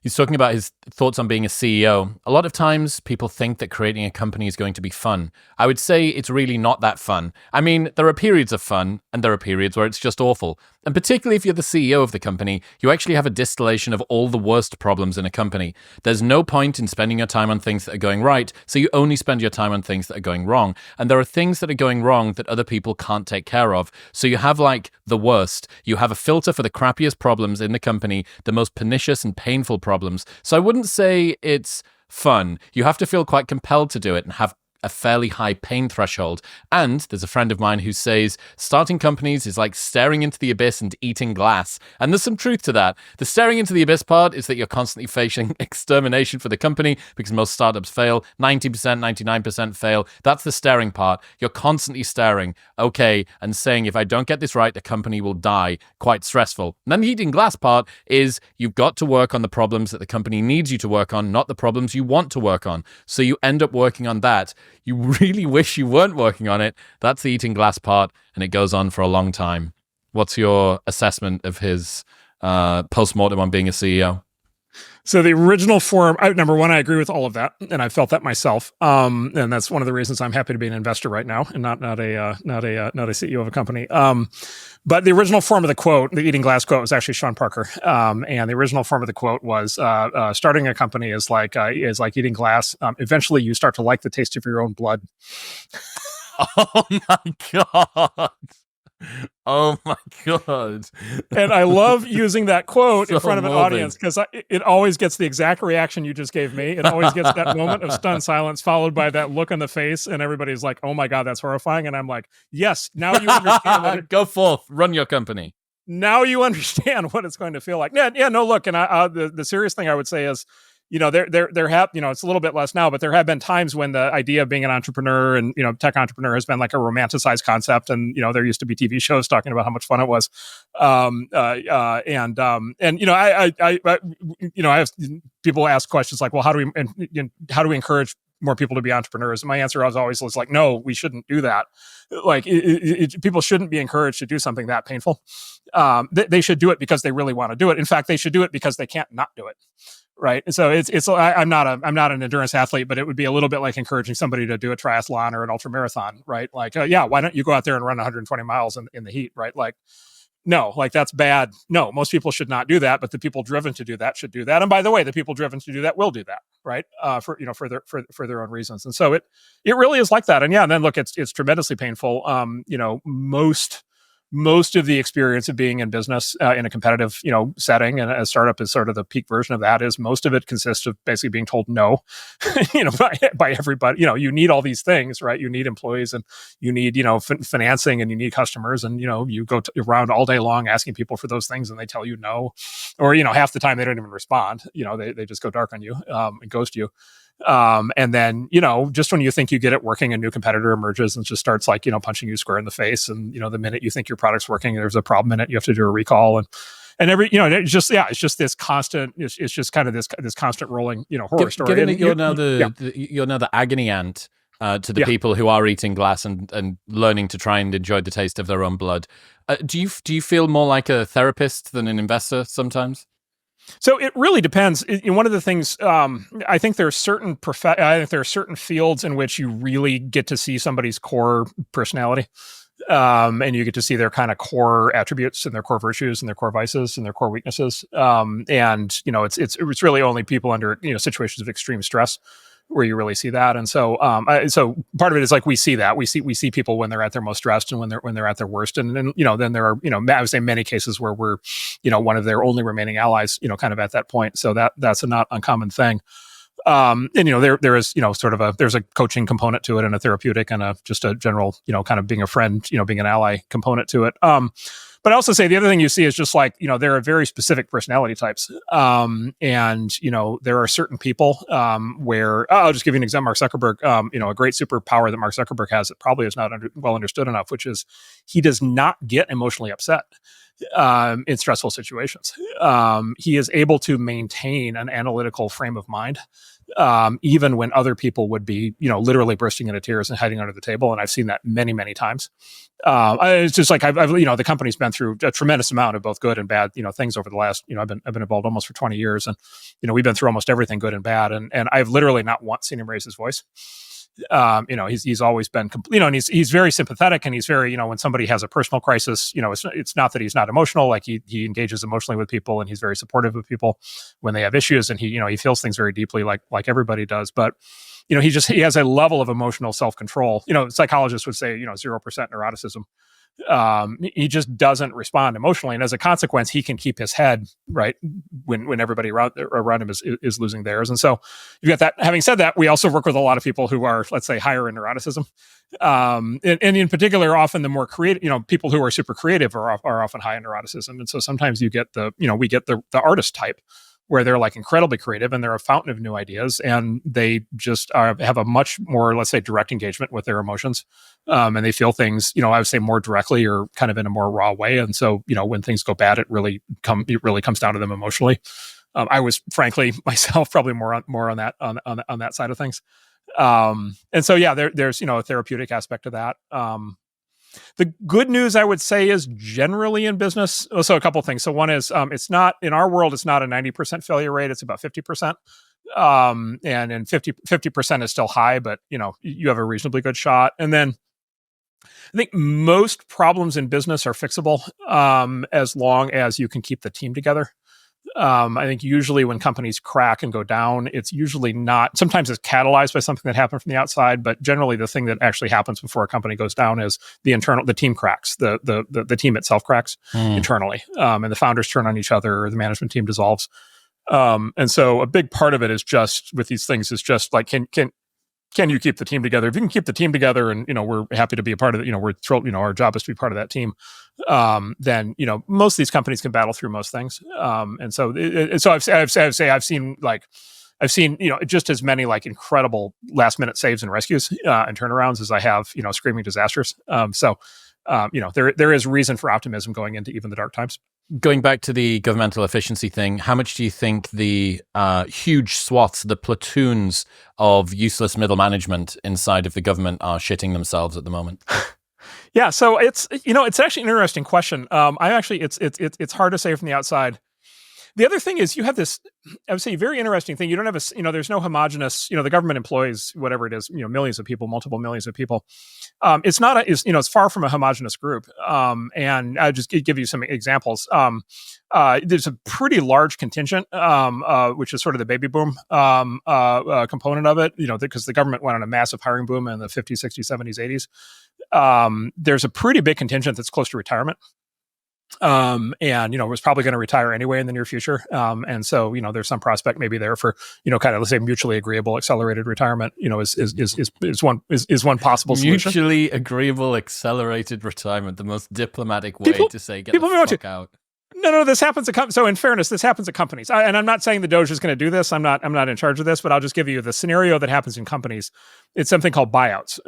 Speaker 1: He's talking about his thoughts on being a CEO. A lot of times people think that creating a company is going to be fun. I would say it's really not that fun. I mean, there are periods of fun and there are periods where it's just awful. And particularly if you're the CEO of the company, you actually have a distillation of all the worst problems in a company. There's no point in spending your time on things that are going right, so you only spend your time on things that are going wrong. And there are things that are going wrong that other people can't take care of. So you have like the worst. You have a filter for the crappiest problems in the company, the most pernicious and painful problems. So I wouldn't say it's fun. You have to feel quite compelled to do it and have a fairly high pain threshold. And there's a friend of mine who says starting companies is like staring into the abyss and eating glass. And there's some truth to that. The staring into the abyss part is that you're constantly facing extermination for the company because most startups fail. 90%, 99% fail. That's the staring part. You're constantly staring, okay, and saying, if I don't get this right, the company will die. Quite stressful. And then the eating glass part is you've got to work on the problems that the company needs you to work on, not the problems you want to work on. So you end up working on that. You really wish you weren't working on it. That's the eating glass part, and it goes on for a long time. What's your assessment of his post-mortem on being a CEO?
Speaker 2: So the original form, number one, I agree with all of that, and I felt that myself. And that's one of the reasons I'm happy to be an investor right now, and not a CEO of a company. But the original form of the quote, the eating glass quote, was actually Sean Parker. And the original form of the quote was, "Starting a company is like eating glass. Eventually, you start to like the taste of your own blood."
Speaker 1: Oh my God. Oh my God.
Speaker 2: And I love using that quote
Speaker 1: So
Speaker 2: in front of an
Speaker 1: moving.
Speaker 2: audience because it always gets the exact reaction you just gave me. It always gets that moment of stunned silence followed by that look on the face, and everybody's like, "Oh my God, that's horrifying." And I'm like, "Yes, now you understand
Speaker 1: Go forth, run your company.
Speaker 2: now you understand what it's going to feel like." Yeah, no, look, and the serious thing I would say is, there have, it's a little bit less now, but there have been times when the idea of being an entrepreneur and, tech entrepreneur has been like a romanticized concept. And, there used to be TV shows talking about how much fun it was. I have people ask questions like, well, how do we encourage more people to be entrepreneurs? And my answer was like, no, we shouldn't do that. Like people shouldn't be encouraged to do something that painful. They should do it because they really want to do it. In fact, they should do it because they can't not do it. Right. So I'm not an endurance athlete, but it would be a little bit like encouraging somebody to do a triathlon or an ultra marathon. Right. Like, why don't you go out there and run 120 miles in the heat? Right. Like, no, like that's bad. No, most people should not do that, but the people driven to do that should do that. And by the way, the people driven to do that will do that. Right. For their own reasons. And so it really is like that. And and then look, it's tremendously painful. Most of the experience of being in business in a competitive, setting, and a startup is sort of the peak version of that, is most of it consists of basically being told no, by everybody. You need all these things, right? You need employees, and you need, financing, and you need customers, and, you go around all day long asking people for those things, and they tell you no, or, half the time they don't even respond. They just go dark on you and ghost you. And then, just when you think you get it working, a new competitor emerges and just starts like, punching you square in the face. And, the minute you think your product's working, there's a problem in it. You have to do a recall. And every, it's just this constant, it's just kind of this constant rolling, horror story.
Speaker 1: Given that you're now the agony aunt to the people who are eating glass and learning to try and enjoy the taste of their own blood. Do you feel more like a therapist than an investor sometimes?
Speaker 2: So it really depends. One of the things, I think there are certain fields in which you really get to see somebody's core personality, and you get to see their kind of core attributes and their core virtues and their core vices and their core weaknesses. It's really only people under situations of extreme stress where you really see that. And so, so part of it is like we see that we see people when they're at their most stressed and when they're at their worst. And then then there are I would say many cases where we're one of their only remaining allies kind of at that point. So that's a not uncommon thing. And there is sort of there's a coaching component to it, and a therapeutic, and just a general kind of being a friend, being an ally component to it. But I also say the other thing you see is just like, there are very specific personality types. And, there are certain people where, I'll just give you an example, Mark Zuckerberg, a great superpower that Mark Zuckerberg has that probably is not well understood enough, which is he does not get emotionally upset. in stressful situations. He is able to maintain an analytical frame of mind, even when other people would be, literally bursting into tears and hiding under the table. And I've seen that many, many times. It's just like I've the company's been through a tremendous amount of both good and bad, things over the last, I've been involved almost for 20 years, and we've been through almost everything good and bad, and I've literally not once seen him raise his voice. He's always been, and he's very sympathetic, and he's very, when somebody has a personal crisis, it's not that he's not emotional, like he engages emotionally with people, and he's very supportive of people when they have issues, and he feels things very deeply, like everybody does, but he has a level of emotional self-control. Psychologists would say 0% neuroticism. He just doesn't respond emotionally, and as a consequence, he can keep his head right when everybody around him is losing theirs. And so you got that. Having said that, we also work with a lot of people who are, let's say, higher in neuroticism, and in particular, often the more creative, people who are super creative are often high in neuroticism. And so sometimes you get we get the artist type, where they're like incredibly creative and they're a fountain of new ideas, and they just have a much more, let's say, direct engagement with their emotions, and they feel things, I would say, more directly or kind of in a more raw way. And so, when things go bad, it really comes down to them emotionally. I was, frankly, myself probably more on that side of things. And so, yeah, there's a therapeutic aspect to that. The good news, I would say, is generally in business. So a couple of things. So one is, it's not, in our world, it's not a 90% failure rate. It's about 50%. And in 50% is still high, but you have a reasonably good shot. And then I think most problems in business are fixable, as long as you can keep the team together. I think usually when companies crack and go down, it's usually not, sometimes it's catalyzed by something that happened from the outside, but generally the thing that actually happens before a company goes down is the team cracks, the team itself cracks internally, and the founders turn on each other, or the management team dissolves. And so a big part of it is just with these things is just like, can you keep the team together? If you can keep the team together, and we're happy to be a part of it, we're thrilled, our job is to be part of that team. Then most of these companies can battle through most things. And so I've seen just as many like incredible last minute saves and rescues and turnarounds as I have screaming disasters. There is reason for optimism going into even the dark times.
Speaker 1: Going back to the governmental efficiency thing, how much do you think the huge swaths, the platoons of useless middle management inside of the government are shitting themselves at the moment?
Speaker 2: Yeah, so it's actually an interesting question. It's hard to say from the outside. The other thing is you have this, I would say, very interesting thing. You don't have there's no homogenous, the government employs whatever it is, millions of people, multiple millions of people. It's not it's far from a homogenous group. And I'll just give you some examples. There's a pretty large contingent, which is sort of the baby boom component of it, because the government went on a massive hiring boom in the 50s, 60s, 70s, 80s. There's a pretty big contingent that's close to retirement. And was probably going to retire anyway in the near future. And so there's some prospect maybe there for kind of, let's say, mutually agreeable accelerated retirement. Is one possible solution.
Speaker 1: Mutually agreeable accelerated retirement, the most diplomatic way to say get the fuck out.
Speaker 2: No, this happens so in fairness, this happens at companies. And I'm not saying the DOGE is going to do this. I'm not in charge of this, but I'll just give you the scenario that happens in companies. It's something called buyouts,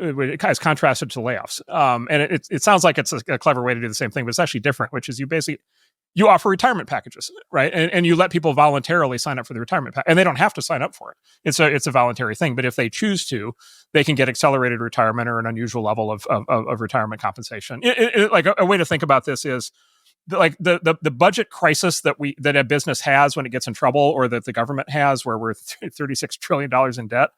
Speaker 2: as contrasted to layoffs. And it sounds like it's a clever way to do the same thing, but it's actually different, which is you offer retirement packages, right? And you let people voluntarily sign up for the retirement package, and they don't have to sign up for it. It's a voluntary thing, but if they choose to, they can get accelerated retirement or an unusual level of retirement compensation. Like a way to think about this is, like the budget crisis that a business has when it gets in trouble, or that the government has, where we're $36 trillion in debt.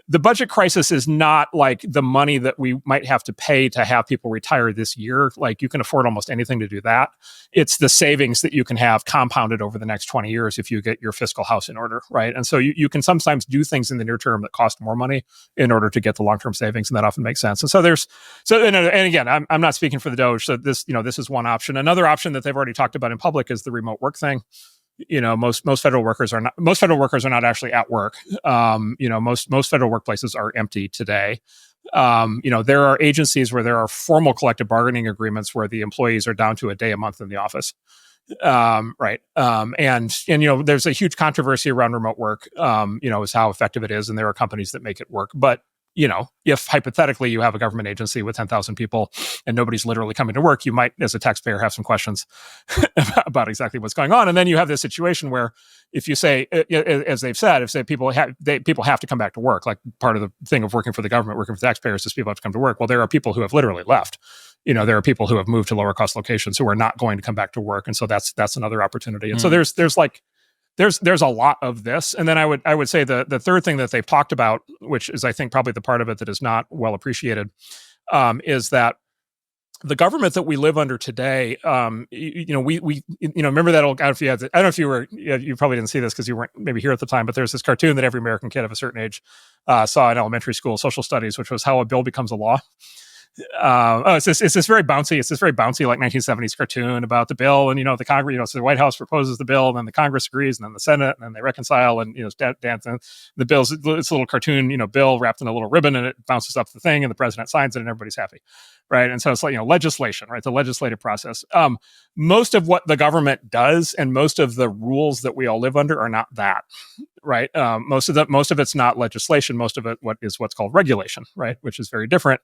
Speaker 2: The budget crisis is not like the money that we might have to pay to have people retire this year. Like, you can afford almost anything to do that. It's the savings that you can have compounded over the next 20 years if you get your fiscal house in order, right? And so you can sometimes do things in the near term that cost more money in order to get the long-term savings, and that often makes sense. And so and again, I'm not speaking for the DOGE, so this is one option. Another option that they've already talked about in public is the remote work thing. Most federal workers are not actually at work. Most federal workplaces are empty today. There are agencies where there are formal collective bargaining agreements where the employees are down to a day a month in the office. Right. And there's a huge controversy around remote work, is how effective it is. And there are companies that make it work, but if hypothetically you have a government agency with 10,000 people and nobody's literally coming to work, you might, as a taxpayer, have some questions about exactly what's going on. And then you have this situation where, if you say, as they've said, if people have to come back to work, like part of the thing of working for the government, working for taxpayers, is people have to come to work. Well, there are people who have literally left. There are people who have moved to lower cost locations who are not going to come back to work, and so that's another opportunity. And so there's a lot of this. And then I would say the third thing that they've talked about, which is I think probably the part of it that is not well appreciated, is that the government that we live under today, we remember that old, I don't know if you were, you probably didn't see this because you weren't maybe here at the time, but there's this cartoon that every American kid of a certain age saw in elementary school, social studies, which was how a bill becomes a law. It's this very bouncy like 1970s cartoon about the bill, and the Congress, so the White House proposes the bill, and then the Congress agrees, and then the Senate, and then they reconcile, and the bill's it's a little cartoon bill wrapped in a little ribbon, and it bounces up the thing, and the president signs it, and everybody's happy, right? And so it's like legislation, right? The legislative process. Most of what the government does and most of the rules that we all live under are not that, right? Most of it's not legislation. Most of it what's called regulation, right? Which is very different.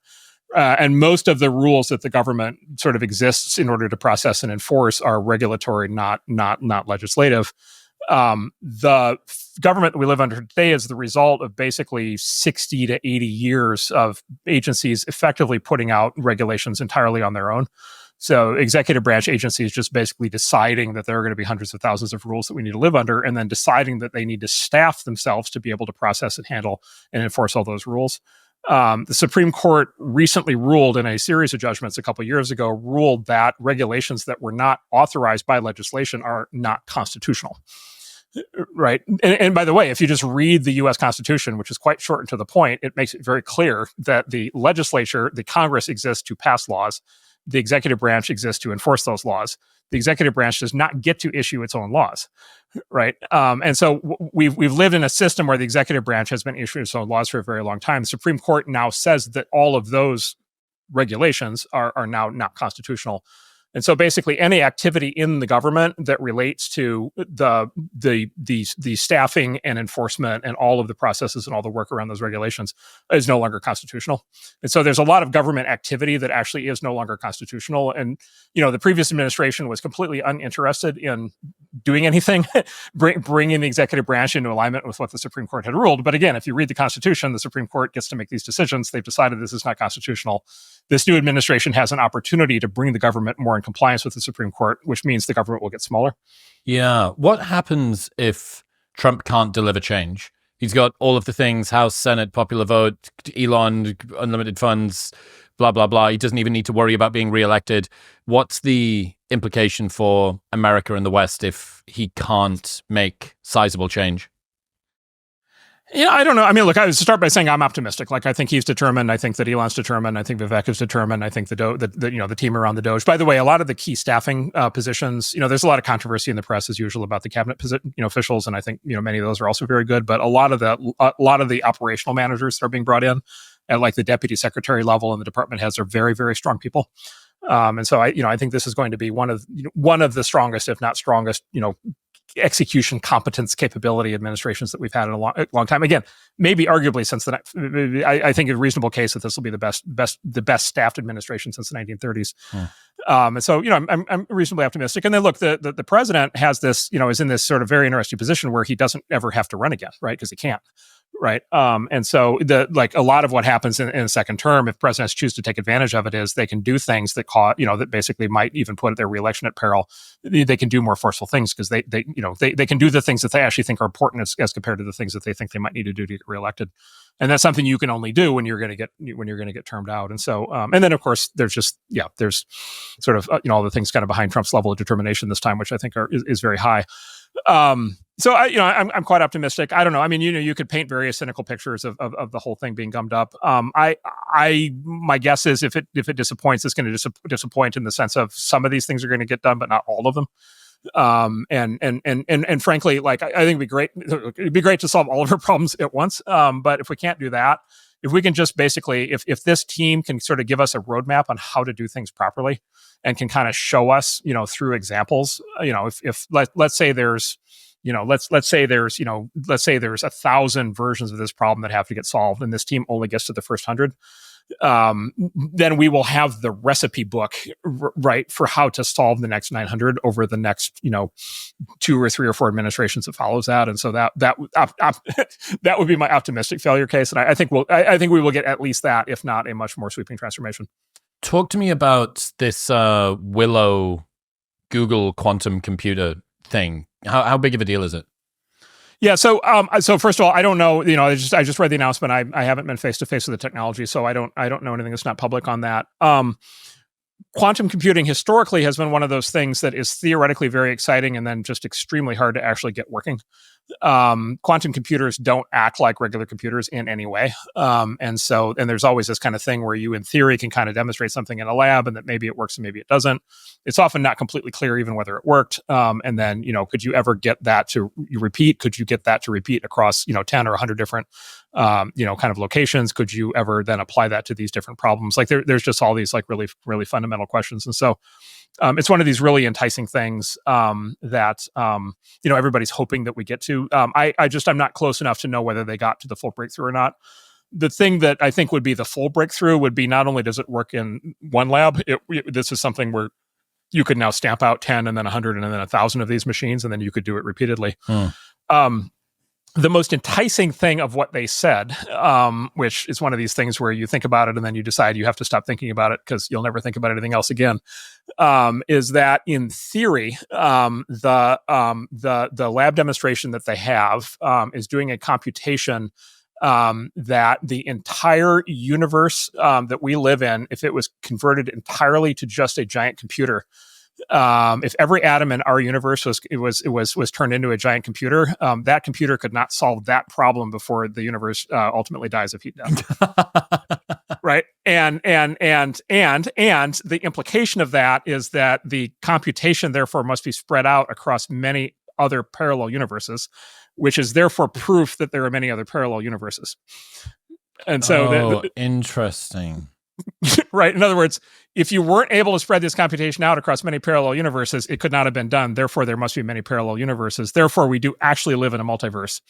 Speaker 2: And most of the rules that the government sort of exists in order to process and enforce are regulatory, not legislative. The government that we live under today is the result of basically 60 to 80 years of agencies effectively putting out regulations entirely on their own. So executive branch agencies just basically deciding that there are going to be hundreds of thousands of rules that we need to live under, and then deciding that they need to staff themselves to be able to process and handle and enforce all those rules. The Supreme Court recently ruled in a series of judgments a couple of years ago, ruled that regulations that were not authorized by legislation are not constitutional. Right. And by the way, if you just read the U.S. Constitution, which is quite short and to the point, it makes it very clear that the legislature, the Congress, exists to pass laws. The executive branch exists to enforce those laws. The executive branch does not get to issue its own laws, right? And so we've lived in a system where the executive branch has been issuing its own laws for a very long time. The Supreme Court now says that all of those regulations are now not constitutional. And so basically any activity in the government that relates to the staffing and enforcement and all of the processes and all the work around those regulations is no longer constitutional. And so there's a lot of government activity that actually is no longer constitutional. And, the previous administration was completely uninterested in doing anything, bringing the executive branch into alignment with what the Supreme Court had ruled. But again, if you read the Constitution, the Supreme Court gets to make these decisions. They've decided this is not constitutional. This new administration has an opportunity to bring the government more in compliance with the Supreme Court, which means the government will get smaller.
Speaker 1: Yeah. What happens if Trump can't deliver change? He's got all of the things, House, Senate, popular vote, Elon, unlimited funds, blah, blah, blah. He doesn't even need to worry about being reelected. What's the implication for America and the West if he can't make sizable change?
Speaker 2: Yeah, I don't know. I mean, look, I would start by saying I'm optimistic. Like, I think he's determined. I think that Elon's determined. I think Vivek is determined. I think the team around the DOGE. By the way, a lot of the key staffing positions, there's a lot of controversy in the press as usual about the cabinet officials, and I think many of those are also very good. But a lot of the operational managers that are being brought in at like the deputy secretary level and the department heads are very, very strong people. And so I think this is going to be one of the strongest, if not strongest, execution competence capability administrations that we've had in a long time. Again, maybe arguably since I think a reasonable case that this will be the best staffed administration since the 1930s. And so, I'm reasonably optimistic. And then look, the president has this, is in this sort of very interesting position where he doesn't ever have to run again, right? Because he can't. Right. And so a lot of what happens in a second term, if presidents choose to take advantage of it, is they can do things that that basically might even put their reelection at peril. They can do more forceful things because they can do the things that they actually think are important as compared to the things that they think they might need to do to get reelected. And that's something you can only do when you're going to get termed out. And so, and then of course there's sort of all the things kind of behind Trump's level of determination this time, which I think is very high. So I'm quite optimistic. I don't know. I mean, you could paint various cynical pictures of the whole thing being gummed up. My guess is if it disappoints, it's going to disappoint in the sense of some of these things are going to get done, but not all of them. And frankly, like I think it'd be great to solve all of our problems at once. But if we can't do that, if we can just basically, if this team can sort of give us a roadmap on how to do things properly and can kind of show us, through examples, if let's say there's, let's say there's 1,000 versions of this problem that have to get solved, and this team only gets to the first 100. Then we will have the recipe book, right, for how to solve the next 900 over the next 2 or 3 or 4 administrations that follows that. And so that that would be my optimistic failure case, and I think we will get at least that, if not a much more sweeping transformation.
Speaker 1: Talk to me about this Willow Google quantum computer thing. How big of a deal is it?
Speaker 2: Yeah. So first of all, I don't know. I just read the announcement. I haven't been face to face with the technology, so I don't know anything that's not public on that. Quantum computing historically has been one of those things that is theoretically very exciting and then just extremely hard to actually get working. Quantum computers don't act like regular computers in any way. And there's always this kind of thing where you, in theory, can kind of demonstrate something in a lab and that maybe it works and maybe it doesn't. It's often not completely clear even whether it worked. And then, could you ever get that to repeat? Could you get that to repeat across, 10 or 100 different, kind of locations? Could you ever then apply that to these different problems? Like there's just all these like really, really fundamental questions. And so it's one of these really enticing things that everybody's hoping that we get to. I'm not close enough to know whether they got to the full breakthrough or not. The thing that I think would be the full breakthrough would be not only does it work in one lab, this is something where you could now stamp out 10 and then 100 and then 1,000 of these machines, and then you could do it repeatedly. The most enticing thing of what they said, which is one of these things where you think about it and then you decide you have to stop thinking about it because you'll never think about anything else again, is that in theory, the lab demonstration that they have is doing a computation that the entire universe that we live in, if it was converted entirely to just a giant computer, if every atom in our universe was turned into a giant computer, that computer could not solve that problem before the universe ultimately dies of heat death. Right. And the implication of that is that the computation therefore must be spread out across many other parallel universes, which is therefore proof that there are many other parallel universes. And so
Speaker 1: interesting.
Speaker 2: Right. In other words, if you weren't able to spread this computation out across many parallel universes, it could not have been done. Therefore, there must be many parallel universes. Therefore, we do actually live in a multiverse.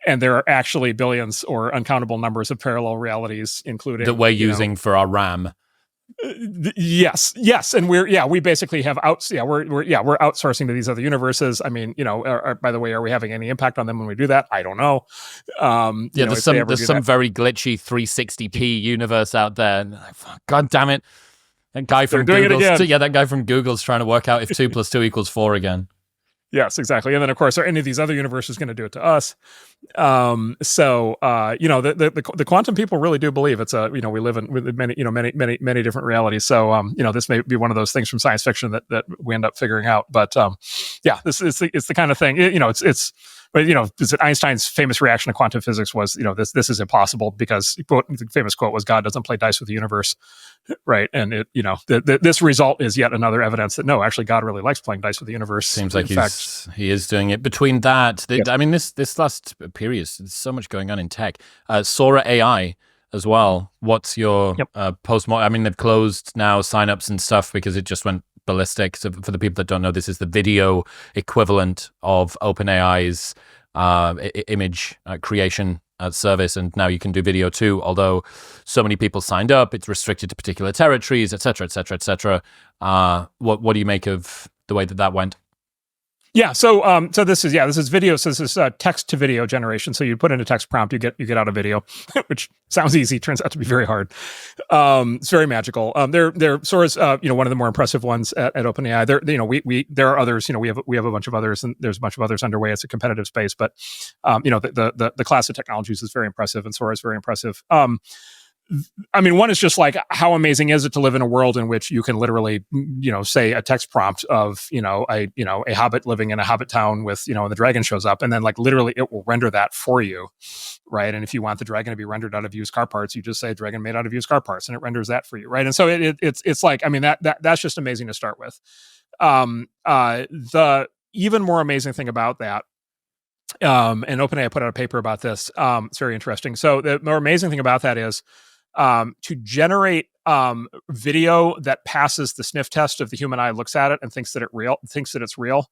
Speaker 2: And there are actually billions or uncountable numbers of parallel realities, including
Speaker 1: that we're using for our RAM.
Speaker 2: Yes, and we basically have we're outsourcing to these other universes. I mean, by the way, are we having any impact on them when we do that? I don't know.
Speaker 1: There's some very glitchy 360p universe out there. And God damn it, that guy from Google. That guy from Google's trying to work out if 2 + 2 = 4 again.
Speaker 2: Yes, exactly. And then, of course, are any of these other universes going to do it to us? The quantum people really do believe it's we live in with many different realities. So, this may be one of those things from science fiction that we end up figuring out. But it's the kind of thing. Is it Einstein's famous reaction to quantum physics was, this is impossible because the famous quote was, God doesn't play dice with the universe, right? And this result is yet another evidence that no, actually, God really likes playing dice with the universe.
Speaker 1: Seems like he is doing it. Between that, I mean, this last period, there's so much going on in tech. Sora AI as well. What's your post-mortem? I mean, they've closed now signups and stuff because it just went ballistic. So for the people that don't know, this is the video equivalent of OpenAI's image creation service, and now you can do video too. Although so many people signed up, it's restricted to particular territories, etc., etc., etc. What do you make of the way that went?
Speaker 2: Yeah, so this is video. So this is text to video generation. So you put in a text prompt, you get out a video, which sounds easy, turns out to be very hard. It's very magical. Sora's one of the more impressive ones at OpenAI. There are others. We have a bunch of others, and there's a bunch of others underway. It's a competitive space, but the class of technologies is very impressive, and Sora is very impressive. I mean, one is just like, how amazing is it to live in a world in which you can literally, say a text prompt of, a hobbit living in a hobbit town with, and the dragon shows up, and then like literally it will render that for you, right? And if you want the dragon to be rendered out of used car parts, you just say dragon made out of used car parts, and it renders that for you, right? And so it's like, I mean, that's just amazing to start with. The even more amazing thing about that, and OpenAI put out a paper about this. It's very interesting. So the more amazing thing about that is, to generate video that passes the sniff test of the human eye, looks at it and thinks that it's real.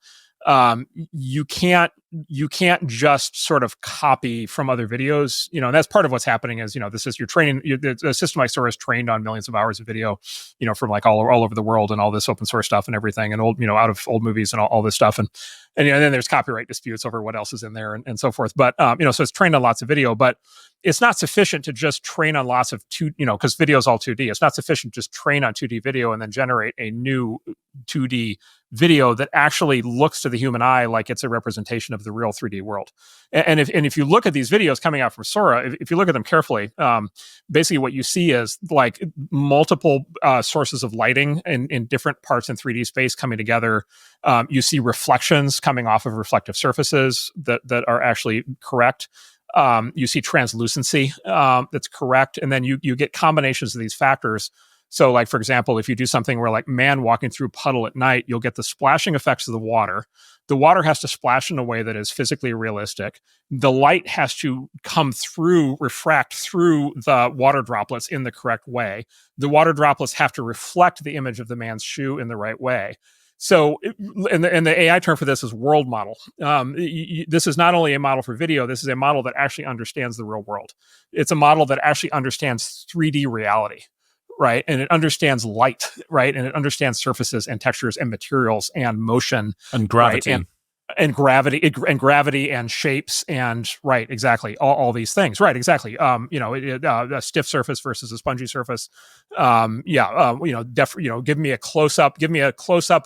Speaker 2: You can't you can't just sort of copy from other videos, and that's part of what's happening is, this is, you're training, the system like Sora is trained on millions of hours of video, from like all over the world and all this open source stuff and everything, and old, out of old movies and all this stuff. And then there's copyright disputes over what else is in there and so forth. But, so it's trained on lots of video, but it's not sufficient to just train on lots of because video is all 2D. It's not sufficient to just train on 2D video and then generate a new 2D video that actually looks to the human eye like it's a representation of the real 3D world. And if you look at these videos coming out from Sora, if you look at them carefully, basically what you see is like multiple sources of lighting in different parts in 3D space coming together. You see reflections coming off of reflective surfaces that are actually correct. You see translucency that's correct. And then you get combinations of these factors. So like, for example, if you do something where like man walking through puddle at night, you'll get the splashing effects of the water. The water has to splash in a way that is physically realistic. The light has to refract through the water droplets in the correct way. The water droplets have to reflect the image of the man's shoe in the right way. So, and the AI term for this is world model. This is not only a model for video, this is a model that actually understands the real world. It's a model that actually understands 3D reality, right? And it understands light, right? And it understands surfaces and textures and materials and motion.
Speaker 1: And gravity.
Speaker 2: Right? And gravity and shapes and right, exactly, all these things, right, exactly. A stiff surface versus a spongy surface. Give me a close up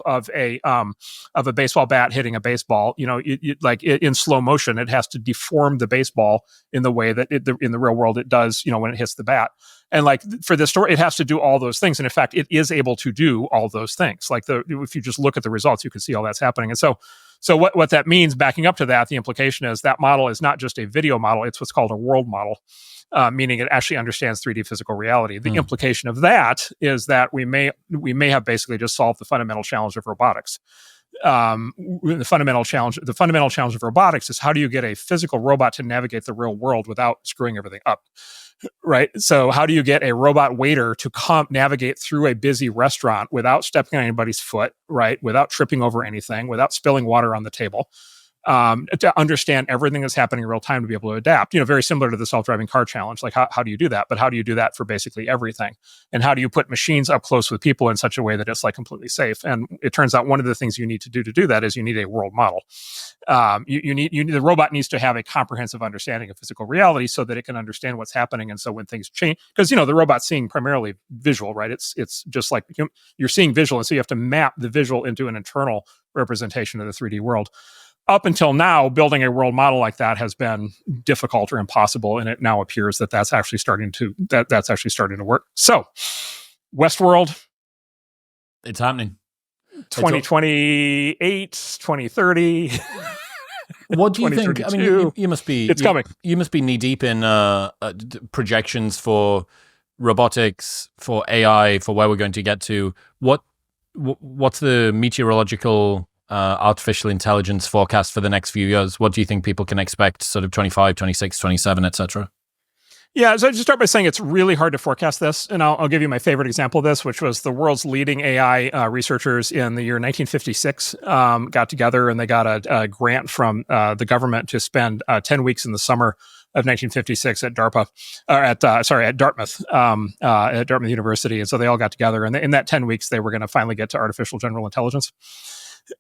Speaker 2: of a baseball bat hitting a baseball. In slow motion, it has to deform the baseball in the way that in the real world it does, when it hits the bat. And like for this story, it has to do all those things. And in fact, it is able to do all those things. Like if you just look at the results, you can see all that's happening. And so what that means, backing up to that, the implication is that model is not just a video model, it's what's called a world model, meaning it actually understands 3D physical reality. The implication of that is that we may have basically just solved the fundamental challenge of robotics. The fundamental challenge of robotics is how do you get a physical robot to navigate the real world without screwing everything up? Right. So how do you get a robot waiter to navigate through a busy restaurant without stepping on anybody's foot, right? Without tripping over anything, without spilling water on the table, to understand everything that's happening in real time to be able to adapt, very similar to the self-driving car challenge. Like how do you do that? But how do you do that for basically everything? And how do you put machines up close with people in such a way that it's like completely safe? And it turns out one of the things you need to do that is you need a world model. The robot needs to have a comprehensive understanding of physical reality so that it can understand what's happening. And so when things change, because the robot's seeing primarily visual, right? It's just like you're seeing visual, and so you have to map the visual into an internal representation of the 3D world. Up until now, building a world model like that has been difficult or impossible, and it now appears that that's actually starting to work. So, Westworld,
Speaker 1: it's happening.
Speaker 2: 2028, 2030.
Speaker 1: What do you think? I mean, you must be.
Speaker 2: It's coming.
Speaker 1: You must be knee deep in projections for robotics, for AI, for where we're going to get to. What's the meteorological artificial intelligence forecast for the next few years? What do you think people can expect, sort of 25, 26, 27, etc.?
Speaker 2: Yeah, so I just start by saying it's really hard to forecast this. And I'll give you my favorite example of this, which was the world's leading AI researchers in the year 1956 got together and they got a grant from the government to spend 10 weeks in the summer of 1956 at Dartmouth, at Dartmouth University. And so they all got together, and in that 10 weeks, they were going to finally get to artificial general intelligence.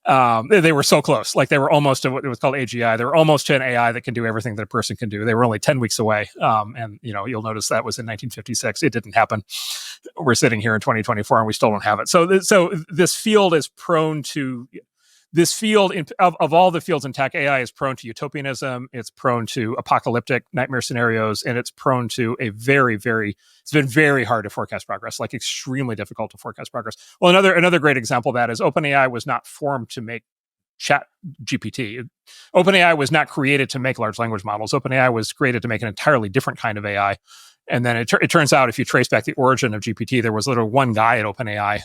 Speaker 2: They were so close. Like they were almost to what it was called AGI. They were almost to an AI that can do everything that a person can do. They were only 10 weeks away. And you'll notice that was in 1956. It didn't happen. We're sitting here in 2024 and we still don't have it. So this field is prone to of all the fields in tech, AI is prone to utopianism. It's prone to apocalyptic nightmare scenarios, and it's prone to it's been very hard to forecast progress, like extremely difficult to forecast progress. Well, another great example of that is OpenAI was not formed to make Chat GPT. OpenAI was not created to make large language models. OpenAI was created to make an entirely different kind of AI. And then it turns out, if you trace back the origin of GPT, there was literally one guy at OpenAI,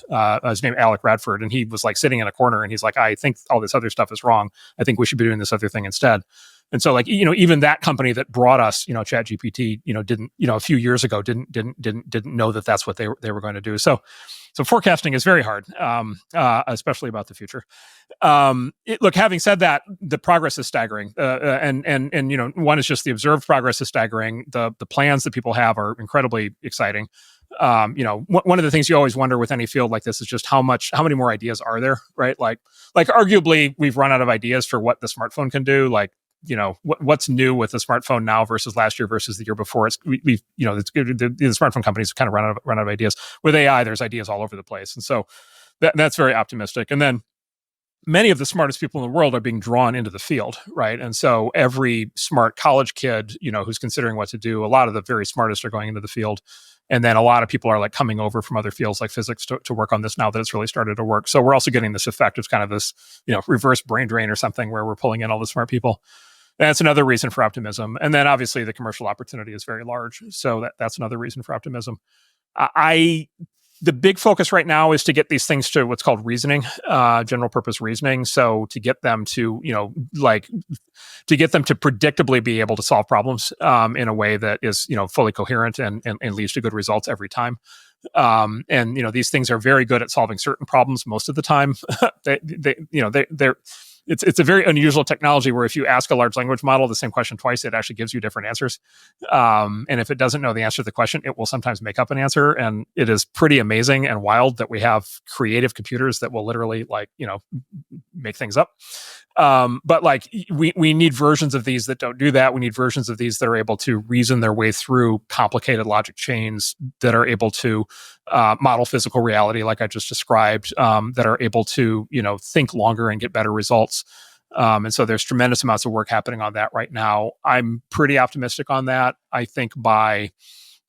Speaker 2: his name Alec Radford, and he was like sitting in a corner, and he's like, I think all this other stuff is wrong. I think we should be doing this other thing instead. And so, like, even that company that brought us, Chat GPT, didn't, a few years ago, didn't know that that's what they were going to do. So So forecasting is very hard, especially about the future. Look, having said that, the progress is staggering, and one is just the observed progress is staggering. The plans that people have are incredibly exciting. One of the things you always wonder with any field like this is just how many more ideas are there, right? Like arguably we've run out of ideas for what the smartphone can do. Like, what's new with the smartphone now versus last year versus the year before. It's good. The smartphone companies have kind of run out of ideas. With AI, there's ideas all over the place, and so that's very optimistic. And then many of the smartest people in the world are being drawn into the field, right? And so every smart college kid, who's considering what to do, a lot of the very smartest are going into the field. And then a lot of people are like coming over from other fields like physics to work on this now that it's really started to work. So we're also getting this effect of kind of this, reverse brain drain or something where we're pulling in all the smart people. That's another reason for optimism. And then obviously the commercial opportunity is very large. So that's another reason for optimism. The big focus right now is to get these things to what's called reasoning, general purpose reasoning. So to get them to, to get them to predictably be able to solve problems in a way that is, fully coherent and leads to good results every time. These things are very good at solving certain problems most of the time. It's a very unusual technology where if you ask a large language model the same question twice, it actually gives you different answers. And if it doesn't know the answer to the question, it will sometimes make up an answer. And it is pretty amazing and wild that we have creative computers that will literally make things up. But we need versions of these that don't do that. We need versions of these that are able to reason their way through complicated logic chains, that are able to model physical reality, like I just described, that are able to, think longer and get better results. And so there's tremendous amounts of work happening on that right now. I'm pretty optimistic on that. I think by,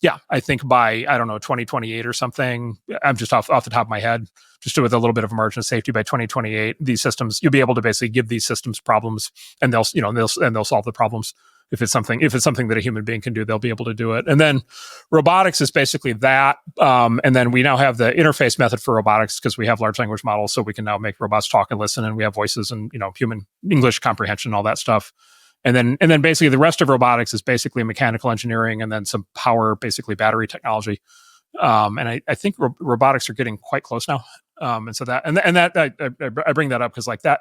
Speaker 2: I don't know, 2028 or something, I'm just off the top of my head, just with a little bit of a margin of safety, by 2028, these systems, you'll be able to basically give these systems problems and they'll solve the problems. If it's something that a human being can do, they'll be able to do it. And then robotics is basically that. And then we now have the interface method for robotics because we have large language models, so we can now make robots talk and listen, and we have voices and human English comprehension, all that stuff. And then basically the rest of robotics is basically mechanical engineering and then some power, basically battery technology. And I think robotics are getting quite close now. And so that I bring that up because like that.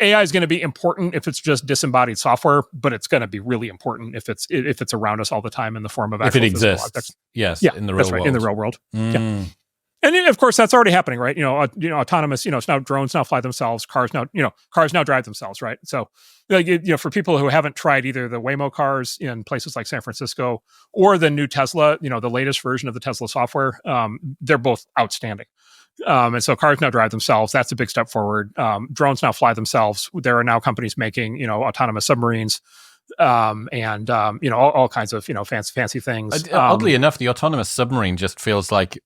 Speaker 2: AI is going to be important if it's just disembodied software, but it's going to be really important if it's around us all the time in the form of actual
Speaker 1: if it exists.
Speaker 2: Objects.
Speaker 1: Yes,
Speaker 2: yeah,
Speaker 1: in the real world.
Speaker 2: Right, in the real world. Yeah. And of course, that's already happening, right? Autonomous. It's now drones now fly themselves. Cars now drive themselves, right? So, for people who haven't tried either the Waymo cars in places like San Francisco or the new Tesla, the latest version of the Tesla software, they're both outstanding. And so cars now drive themselves. That's a big step forward. Drones now fly themselves. There are now companies making, autonomous submarines, and all kinds of, fancy things.
Speaker 1: Oddly enough, the autonomous submarine just feels like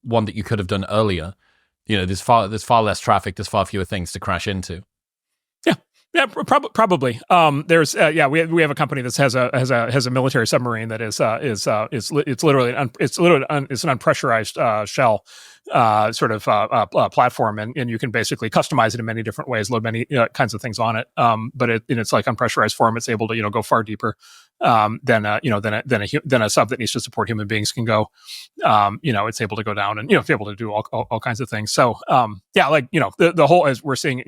Speaker 1: one that you could have done earlier. There's far less traffic. There's far fewer things to crash into.
Speaker 2: Yeah, probably. There's we have a company that has a military submarine that is literally an unpressurized shell sort of platform, and you can basically customize it in many different ways, load many kinds of things on it. But in its like unpressurized form, it's able to go far deeper than a sub that needs to support human beings can go. It's able to go down and it's able to do all kinds of things. So the whole, as we're seeing,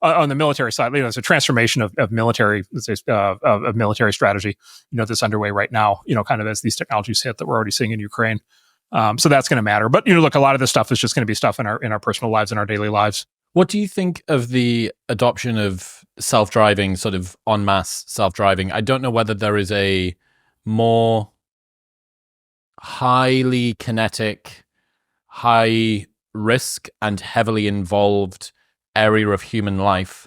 Speaker 2: on the military side, there's a transformation of military strategy, that's underway right now, kind of as these technologies hit that we're already seeing in Ukraine. So that's going to matter. But look, a lot of this stuff is just going to be stuff in our personal lives, in our daily lives.
Speaker 1: What do you think of the adoption of self-driving, sort of en masse self-driving? I don't know whether there is a more highly kinetic, high risk and heavily involved area of human life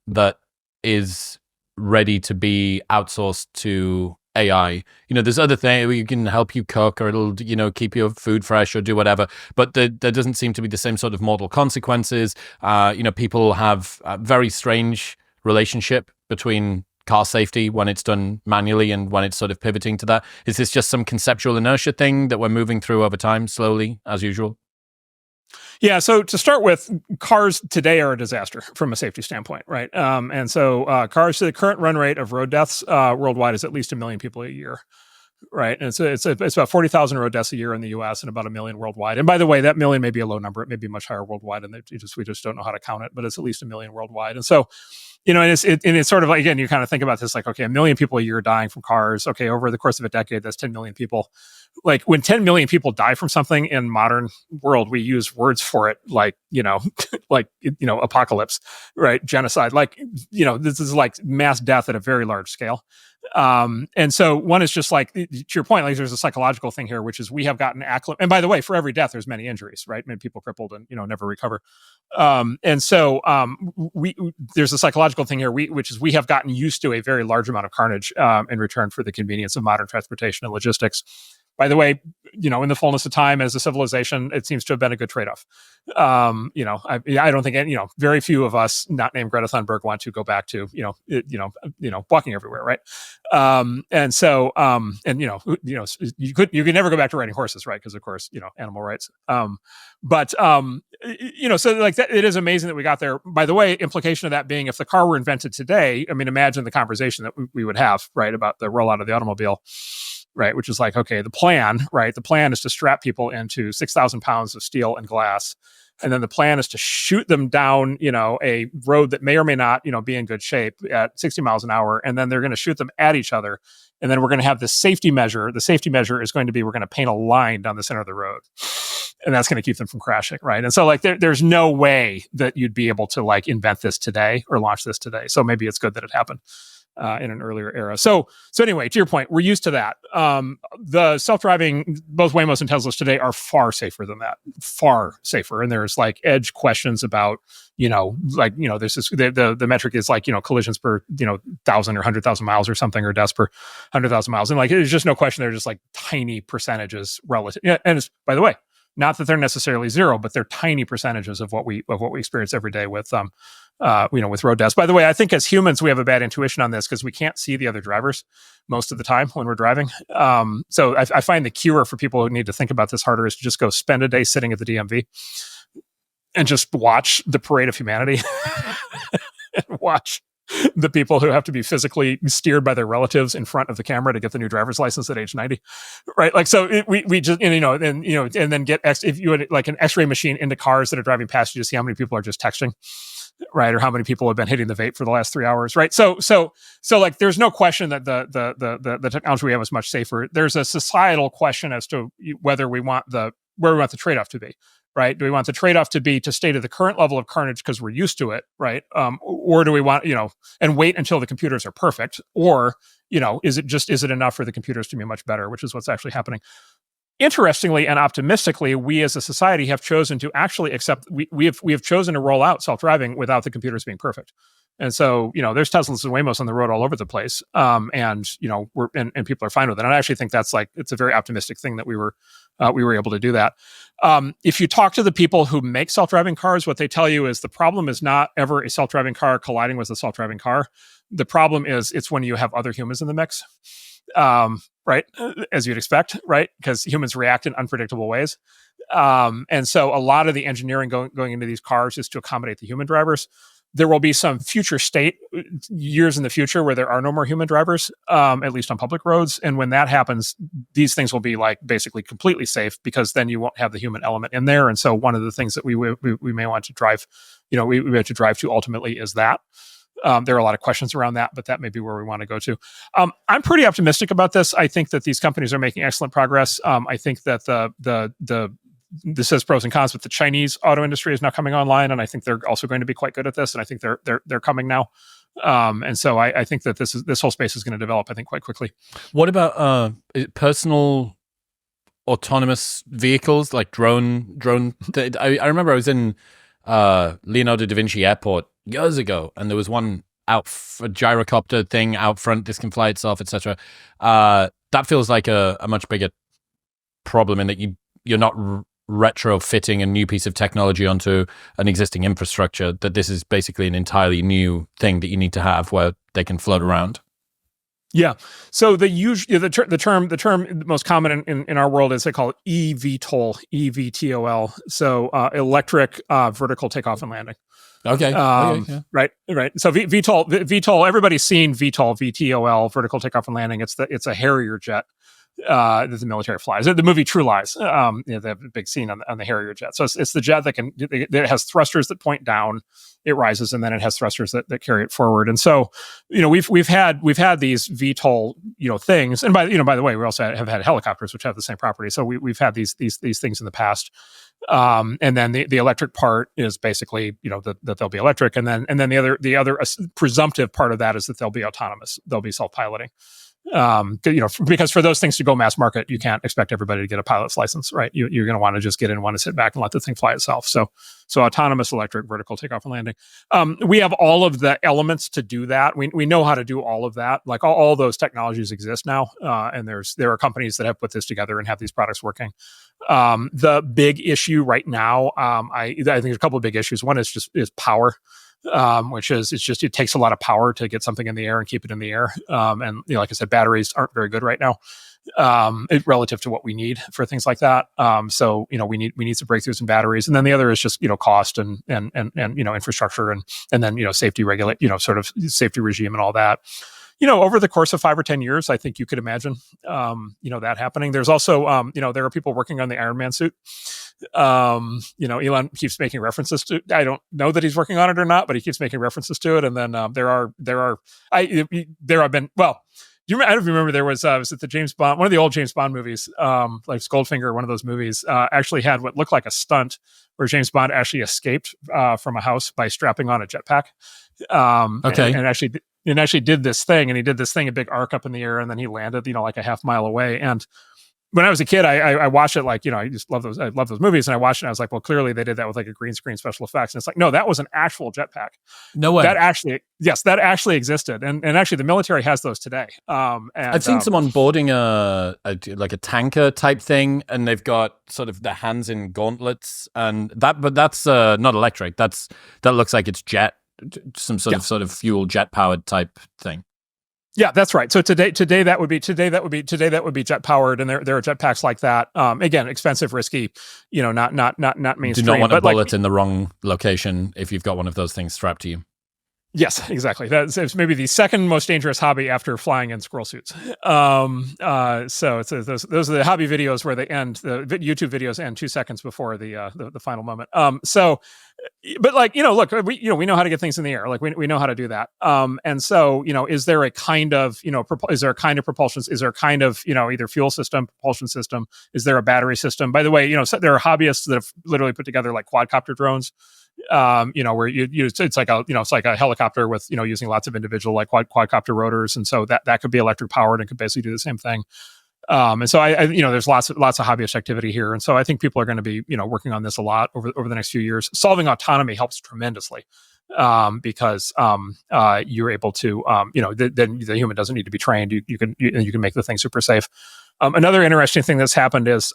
Speaker 1: that is ready to be outsourced to AI. There's other things where you can help you cook, or it'll, keep your food fresh or do whatever. But there doesn't seem to be the same sort of mortal consequences. People have a very strange relationship between car safety when it's done manually and when it's sort of pivoting to that. Is this just some conceptual inertia thing that we're moving through over time, slowly, as usual?
Speaker 2: Yeah, so to start with, cars today are a disaster from a safety standpoint, right? And so cars, the current run rate of road deaths worldwide is at least 1 million people a year. right? And it's about 40,000 road deaths a year in the U.S. and about 1 million worldwide. And by the way, that million may be a low number; it may be much higher worldwide, and we just don't know how to count it. But it's at least 1 million worldwide. And so, and it's sort of like, again, you kind of think about this like, okay, 1 million people a year dying from cars. Okay, over the course of a decade, that's 10 million people. Like when 10 million people die from something in modern world, we use words for it like, apocalypse, right? Genocide, like, this is like mass death at a very large scale. And so one is just like, to your point, like there's a psychological thing here, which is we have gotten acclimated. And by the way, for every death, there's many injuries, right? Many people crippled and, never recover. There's a psychological thing here, which is we have gotten used to a very large amount of carnage in return for the convenience of modern transportation and logistics. By the way, in the fullness of time as a civilization, it seems to have been a good trade-off. I don't think very few of us, not named Greta Thunberg, want to go back to walking everywhere, right? You could never go back to riding horses, right? Because of course, animal rights. So like that, it is amazing that we got there. By the way, implication of that being, if the car were invented today, I mean, imagine the conversation that we would have, right, about the rollout of the automobile. Right, which is like, okay, the plan is to strap people into 6,000 pounds of steel and glass. And then the plan is to shoot them down, a road that may or may not, be in good shape at 60 miles an hour. And then they're going to shoot them at each other. And then we're going to have this safety measure. The safety measure is going to be, we're going to paint a line down the center of the road. And that's going to keep them from crashing, right? And so like there's no way that you'd be able to like invent this today or launch this today. So maybe it's good that it happened in an earlier era. So anyway, to your point, we're used to that. The self-driving, both Waymos and Teslas today are far safer than that, far safer. And there's like edge questions about, there's this, the metric is like, collisions per, 1,000 or 100,000 miles or something, or deaths per 100,000 miles. And like, there's just no question. They're just like tiny percentages relative. Yeah, and it's, by the way, not that they're necessarily zero, but they're tiny percentages of what we experience every day with with road deaths. By the way, I think as humans we have a bad intuition on this because we can't see the other drivers most of the time when we're driving. So I find the cure for people who need to think about this harder is to just go spend a day sitting at the DMV and just watch the parade of humanity and watch the people who have to be physically steered by their relatives in front of the camera to get the new driver's license at age 90, right? Like, so we just, and then get, if you had like an x-ray machine into cars that are driving past you to see how many people are just texting, right? Or how many people have been hitting the vape for the last 3 hours, right? So like, there's no question that the technology we have is much safer. There's a societal question as to whether we want where we want the trade-off to be. Right? Do we want the trade-off to be to stay to the current level of carnage because we're used to it, right? Or do we want, and wait until the computers are perfect? Or, is it enough for the computers to be much better, which is what's actually happening? Interestingly and optimistically, we as a society have chosen to actually accept, we have chosen to roll out self-driving without the computers being perfect. And so, there's Teslas and Waymos on the road all over the place. And people are fine with it. And I actually think that's like, it's a very optimistic thing that we were able to do that. If you talk to the people who make self-driving cars, what they tell you is the problem is not ever a self-driving car colliding with a self-driving car. The problem is it's when you have other humans in the mix, right? As you'd expect, right? Because humans react in unpredictable ways. And so a lot of the engineering going into these cars is to accommodate the human drivers. There will be some future state years in the future where there are no more human drivers, at least on public roads. And when that happens, these things will be like basically completely safe because then you won't have the human element in there. And so one of the things that we may want to drive, we have to drive to ultimately is that. There are a lot of questions around that, but that may be where we want to go to. I'm pretty optimistic about this. I think that these companies are making excellent progress. I think that this has pros and cons, but the Chinese auto industry is now coming online, and I think they're also going to be quite good at this. And I think they're coming now. And so I think that this whole space is going to develop, I think, quite quickly.
Speaker 1: What about personal autonomous vehicles like drone? I remember I was in Leonardo da Vinci Airport years ago, and there was one a gyrocopter thing out front. This can fly itself, etc. That feels like a much bigger problem in that you're not retrofitting a new piece of technology onto an existing infrastructure, that this is basically an entirely new thing that you need to have where they can float around.
Speaker 2: Yeah. So the term most common in our world is they call it eVTOL, EVTOL. So electric vertical takeoff and landing.
Speaker 1: Okay. Yeah.
Speaker 2: Right. So VTOL, everybody's seen VTOL, VTOL, vertical takeoff and landing. It's a Harrier jet. that the military flies. The movie True Lies, they have a big scene on the Harrier jet. So it's the jet that it has thrusters that point down, it rises, and then it has thrusters that carry it forward. And so, we've had these VTOL, things. And by the way, we also have had helicopters which have the same property. So we've had these things in the past. And then the electric part is basically, that they'll be electric. And then the other presumptive part of that is that they'll be autonomous. They'll be self-piloting. Because for those things to go mass market, you can't expect everybody to get a pilot's license, right? You're going to want to just get in, want to sit back and let the thing fly itself. So autonomous electric vertical takeoff and landing. We have all of the elements to do that. We know how to do all of that. Like all those technologies exist now. And there are companies that have put this together and have these products working. The big issue right now, I think there's a couple of big issues. One is power. Which is it takes a lot of power to get something in the air and keep it in the air. And like I said, batteries aren't very good right now, relative to what we need for things like that. So we need some breakthroughs in batteries. And then the other is just cost and infrastructure and then safety regulate sort of safety regime and all that. Over the course of 5 or 10 years, I think you could imagine, that happening. There's also, there are people working on the Iron Man suit. Elon keeps making references to. I don't know that he's working on it or not, but he keeps making references to it. And then there have been. Well, I don't know if you remember there was it the James Bond, one of the old James Bond movies, like Goldfinger, one of those movies, actually had what looked like a stunt where James Bond actually escaped from a house by strapping on a jetpack.
Speaker 1: Okay,
Speaker 2: and actually did this thing, and he did this thing, a big arc up in the air, and then he landed, like a half mile away. And when I was a kid, I watched it, like, I just love those. I love those movies, and I watched it. And I was like, well, clearly they did that with like a green screen special effects. And it's like, no, that was an actual jetpack.
Speaker 1: No way.
Speaker 2: That actually existed, and actually the military has those today. And
Speaker 1: I've seen someone boarding a tanker type thing, and they've got sort of their hands in gauntlets, but that's not electric. That looks like it's jet. Some sort of fuel jet powered type thing.
Speaker 2: Yeah, that's right. So today that would be jet powered, and there are jetpacks like that. Again, expensive, risky, not mainstream.
Speaker 1: Do not want a bullet in the wrong location if you've got one of those things strapped to you.
Speaker 2: Yes, exactly. It's maybe the second most dangerous hobby after flying in squirrel suits. So those are the hobby videos where they end. The YouTube videos end 2 seconds before the final moment. But look, we know how to get things in the air. Like we know how to do that. And so is there a kind of propulsion? Is there a kind of either fuel system, propulsion system? Is there a battery system? By the way, so there are hobbyists that have literally put together like quadcopter drones. Where it's like a helicopter with using lots of individual like quadcopter rotors, and so that could be electric powered and could basically do the same thing. And so I there's lots of hobbyist activity here, and so I think people are going to be working on this a lot over the next few years. Solving autonomy helps tremendously. Because you're able to then the human doesn't need to be trained. You can make the thing super safe. Another interesting thing that's happened is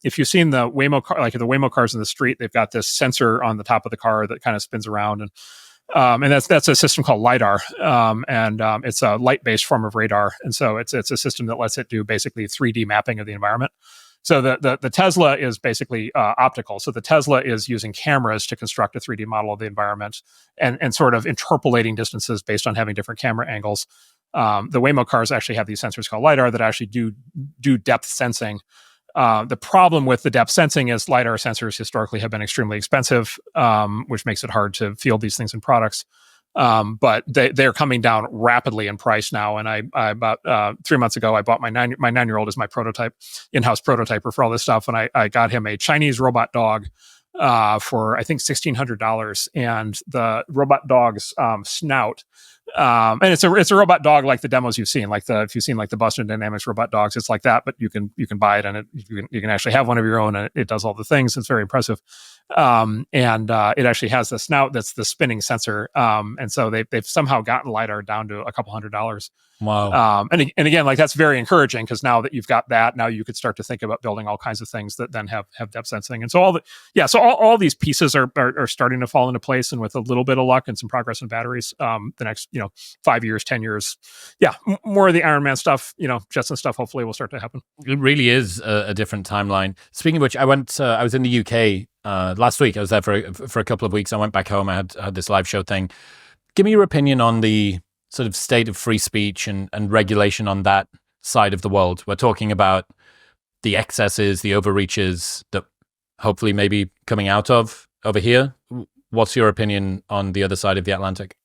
Speaker 2: if you've seen the Waymo car, like the Waymo cars in the street, they've got this sensor on the top of the car that kind of spins around, and that's a system called LiDAR, and it's a light-based form of radar, and so it's a system that lets it do basically 3D mapping of the environment. So the Tesla is basically optical. So the Tesla is using cameras to construct a 3D model of the environment and sort of interpolating distances based on having different camera angles. The Waymo cars actually have these sensors called LiDAR that actually do depth sensing. The problem with the depth sensing is LiDAR sensors historically have been extremely expensive, which makes it hard to field these things in products. But they're coming down rapidly in price now. And I about 3 months ago, I bought my 9-year-old as my prototype, in-house prototyper for all this stuff. And I got him a Chinese robot dog for I think $1,600, and the robot dog's snout. And it's a robot dog like the demos you've seen, if you've seen like the Boston Dynamics robot dogs, it's like that, but you can buy it, and you can actually have one of your own, and it does all the things. It's very impressive. And it actually has the snout that's the spinning sensor. And so they've somehow gotten LiDAR down to a couple $100.
Speaker 1: Wow.
Speaker 2: And again, like that's very encouraging, because now that you've got that, now you could start to think about building all kinds of things that then have depth sensing. And so all these pieces are starting to fall into place, and with a little bit of luck and some progress in batteries, the next 5 years, 10 years, more of the Iron Man stuff, Jetson stuff, hopefully will start to happen.
Speaker 1: It really is a different timeline. Speaking of which, I was in the UK last week. I was there for a couple of weeks. I went back home. I had this live show thing. Give me your opinion on the sort of state of free speech and regulation on that side of the world. We're talking about the excesses, the overreaches that hopefully may be coming out of over here. What's your opinion on the other side of the Atlantic?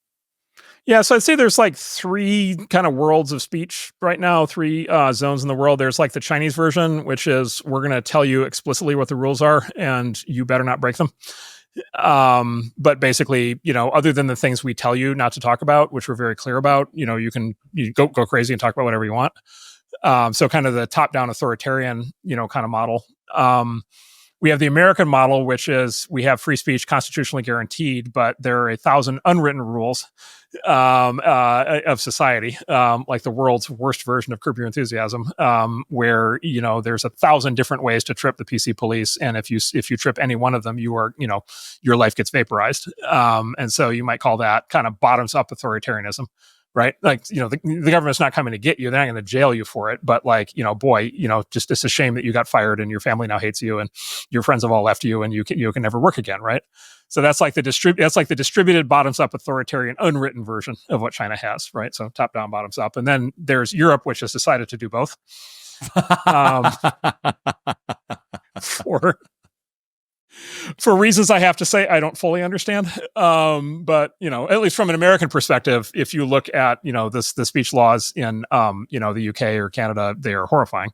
Speaker 2: Yeah, so I'd say there's like three kind of worlds of speech right now, three zones in the world. There's like the Chinese version, which is we're going to tell you explicitly what the rules are, and you better not break them. But basically, other than the things we tell you not to talk about, which we're very clear about, you can go crazy and talk about whatever you want. So kind of the top-down authoritarian, kind of model. We have the American model, which is we have free speech constitutionally guaranteed, but there are 1,000 unwritten rules of society, like the world's worst version of Curb Your Enthusiasm, where there's 1,000 different ways to trip the PC police, and if you trip any one of them, you are your life gets vaporized, and so you might call that kind of bottoms up authoritarianism. Right. Like, the government's not coming to get you. They're not going to jail you for it. But like, just it's a shame that you got fired and your family now hates you and your friends have all left you and you can never work again. Right. So that's like the distributed bottoms up authoritarian unwritten version of what China has. Right. So top down, bottoms up. And then there's Europe, which has decided to do both. For reasons I have to say I don't fully understand, but at least from an American perspective, if you look at the speech laws in the UK or Canada, they are horrifying.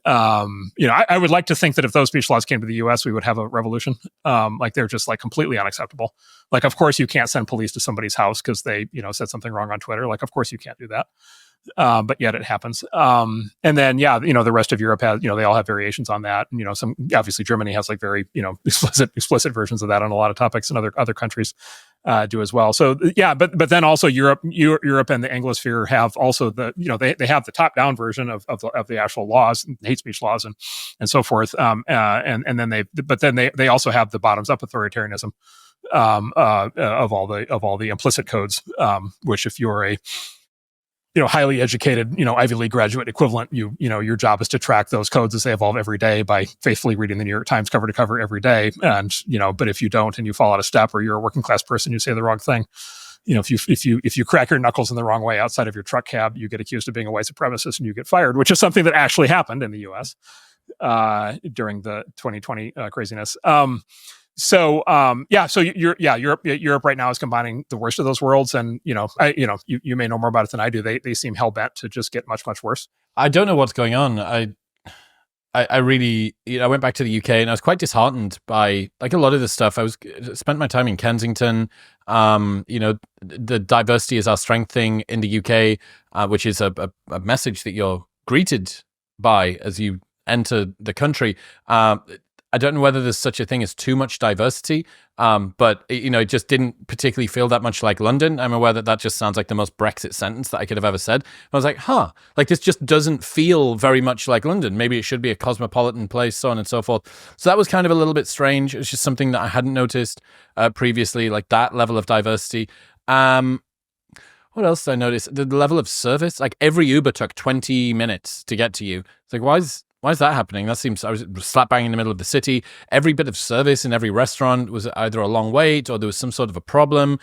Speaker 2: I would like to think that if those speech laws came to the US, we would have a revolution. Like they're just like completely unacceptable. Like, of course you can't send police to somebody's house because they said something wrong on Twitter. Like, of course you can't do that. But yet it happens. And then, the rest of Europe has, they all have variations on that. And, some, obviously Germany has like very, explicit versions of that on a lot of topics, and other countries do as well. So but then also Europe and the Anglosphere have also they have the top down version of the actual laws, hate speech laws and so forth. And then they also have the bottoms up authoritarianism of all the implicit codes, which if you're a highly educated, Ivy League graduate equivalent, your job is to track those codes as they evolve every day by faithfully reading the New York Times cover to cover every day. And, but if you don't and you fall out of step, or you're a working class person, you say the wrong thing, if you crack your knuckles in the wrong way outside of your truck cab, you get accused of being a white supremacist and you get fired, which is something that actually happened in the US during the 2020 craziness. So Europe right now is combining the worst of those worlds, and you may know more about it than I do. They seem hell bent to just get much worse.
Speaker 1: I don't know what's going on. I really, I went back to the UK and I was quite disheartened by like a lot of this stuff. I spent my time in Kensington. The diversity is our strength thing in the UK, which is a message that you're greeted by as you enter the country. I don't know whether there's such a thing as too much diversity, but it just didn't particularly feel that much like London. I'm aware that just sounds like the most Brexit sentence that I could have ever said. I was like, like this just doesn't feel very much like London. Maybe it should be a cosmopolitan place, so on and so forth. So that was kind of a little bit strange. It was just something that I hadn't noticed previously, like that level of diversity. What else did I notice? The level of service, like every Uber took 20 minutes to get to you. It's like, why is that happening? That seems, I was slap bang in the middle of the city. Every bit of service in every restaurant was either a long wait or there was some sort of a problem.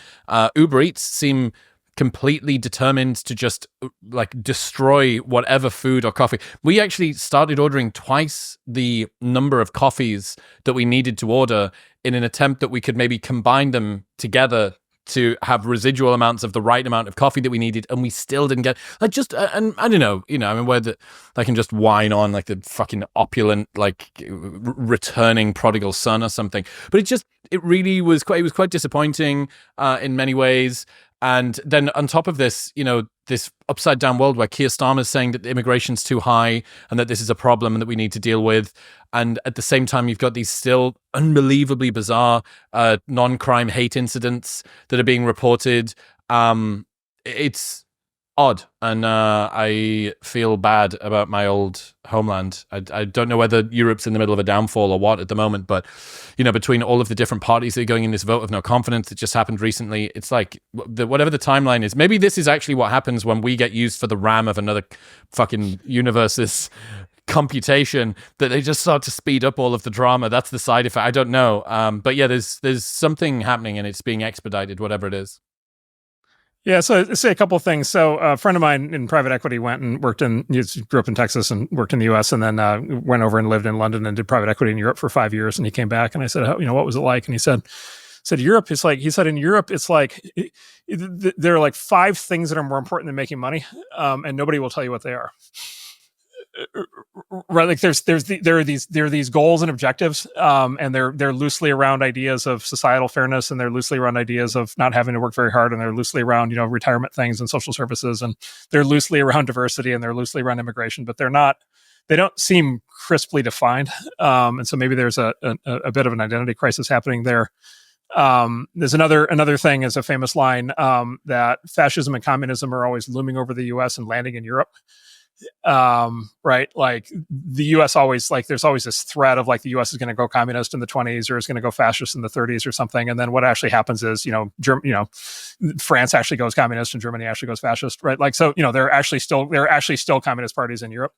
Speaker 1: Uber Eats seem completely determined to just like destroy whatever food or coffee. We actually started ordering twice the number of coffees that we needed to order in an attempt that we could maybe combine them together to have residual amounts of the right amount of coffee that we needed, and we still didn't get and I don't know, I mean, where they can just whine on like the fucking opulent, like returning prodigal son or something. But it really was quite disappointing in many ways. And then on top of this, this upside down world where Keir Starmer's saying that immigration's too high and that this is a problem and that we need to deal with. And at the same time, you've got these still unbelievably bizarre non-crime hate incidents that are being reported. It's odd. And I feel bad about my old homeland. I don't know whether Europe's in the middle of a downfall or what at the moment, but, between all of the different parties that are going in this vote of no confidence that just happened recently, it's like whatever the timeline is, maybe this is actually what happens when we get used for the RAM of another fucking universe's computation, that they just start to speed up all of the drama. That's the side effect. I don't know. But yeah, there's something happening and it's being expedited, whatever it is.
Speaker 2: Yeah, so I'd say a couple of things. So a friend of mine in private equity went and worked he grew up in Texas and worked in the U.S. and then went over and lived in London and did private equity in Europe for 5 years. And he came back and I said, what was it like? And he said Europe is like, he said in Europe, it's like, there are like 5 things that are more important than making money. And nobody will tell you what they are. Right, like there are these goals and objectives, and they're loosely around ideas of societal fairness, and they're loosely around ideas of not having to work very hard, and they're loosely around retirement things and social services, and they're loosely around diversity, and they're loosely around immigration, but they don't seem crisply defined, and so maybe there's a bit of an identity crisis happening there. There's another thing is a famous line that fascism and communism are always looming over the U.S. and landing in Europe. Right, like the U.S. always, like there's always this threat of like the U.S. is going to go communist in the 20s or is going to go fascist in the 30s or something, and then what actually happens is France actually goes communist and Germany actually goes fascist, right? Like so there are actually still communist parties in Europe,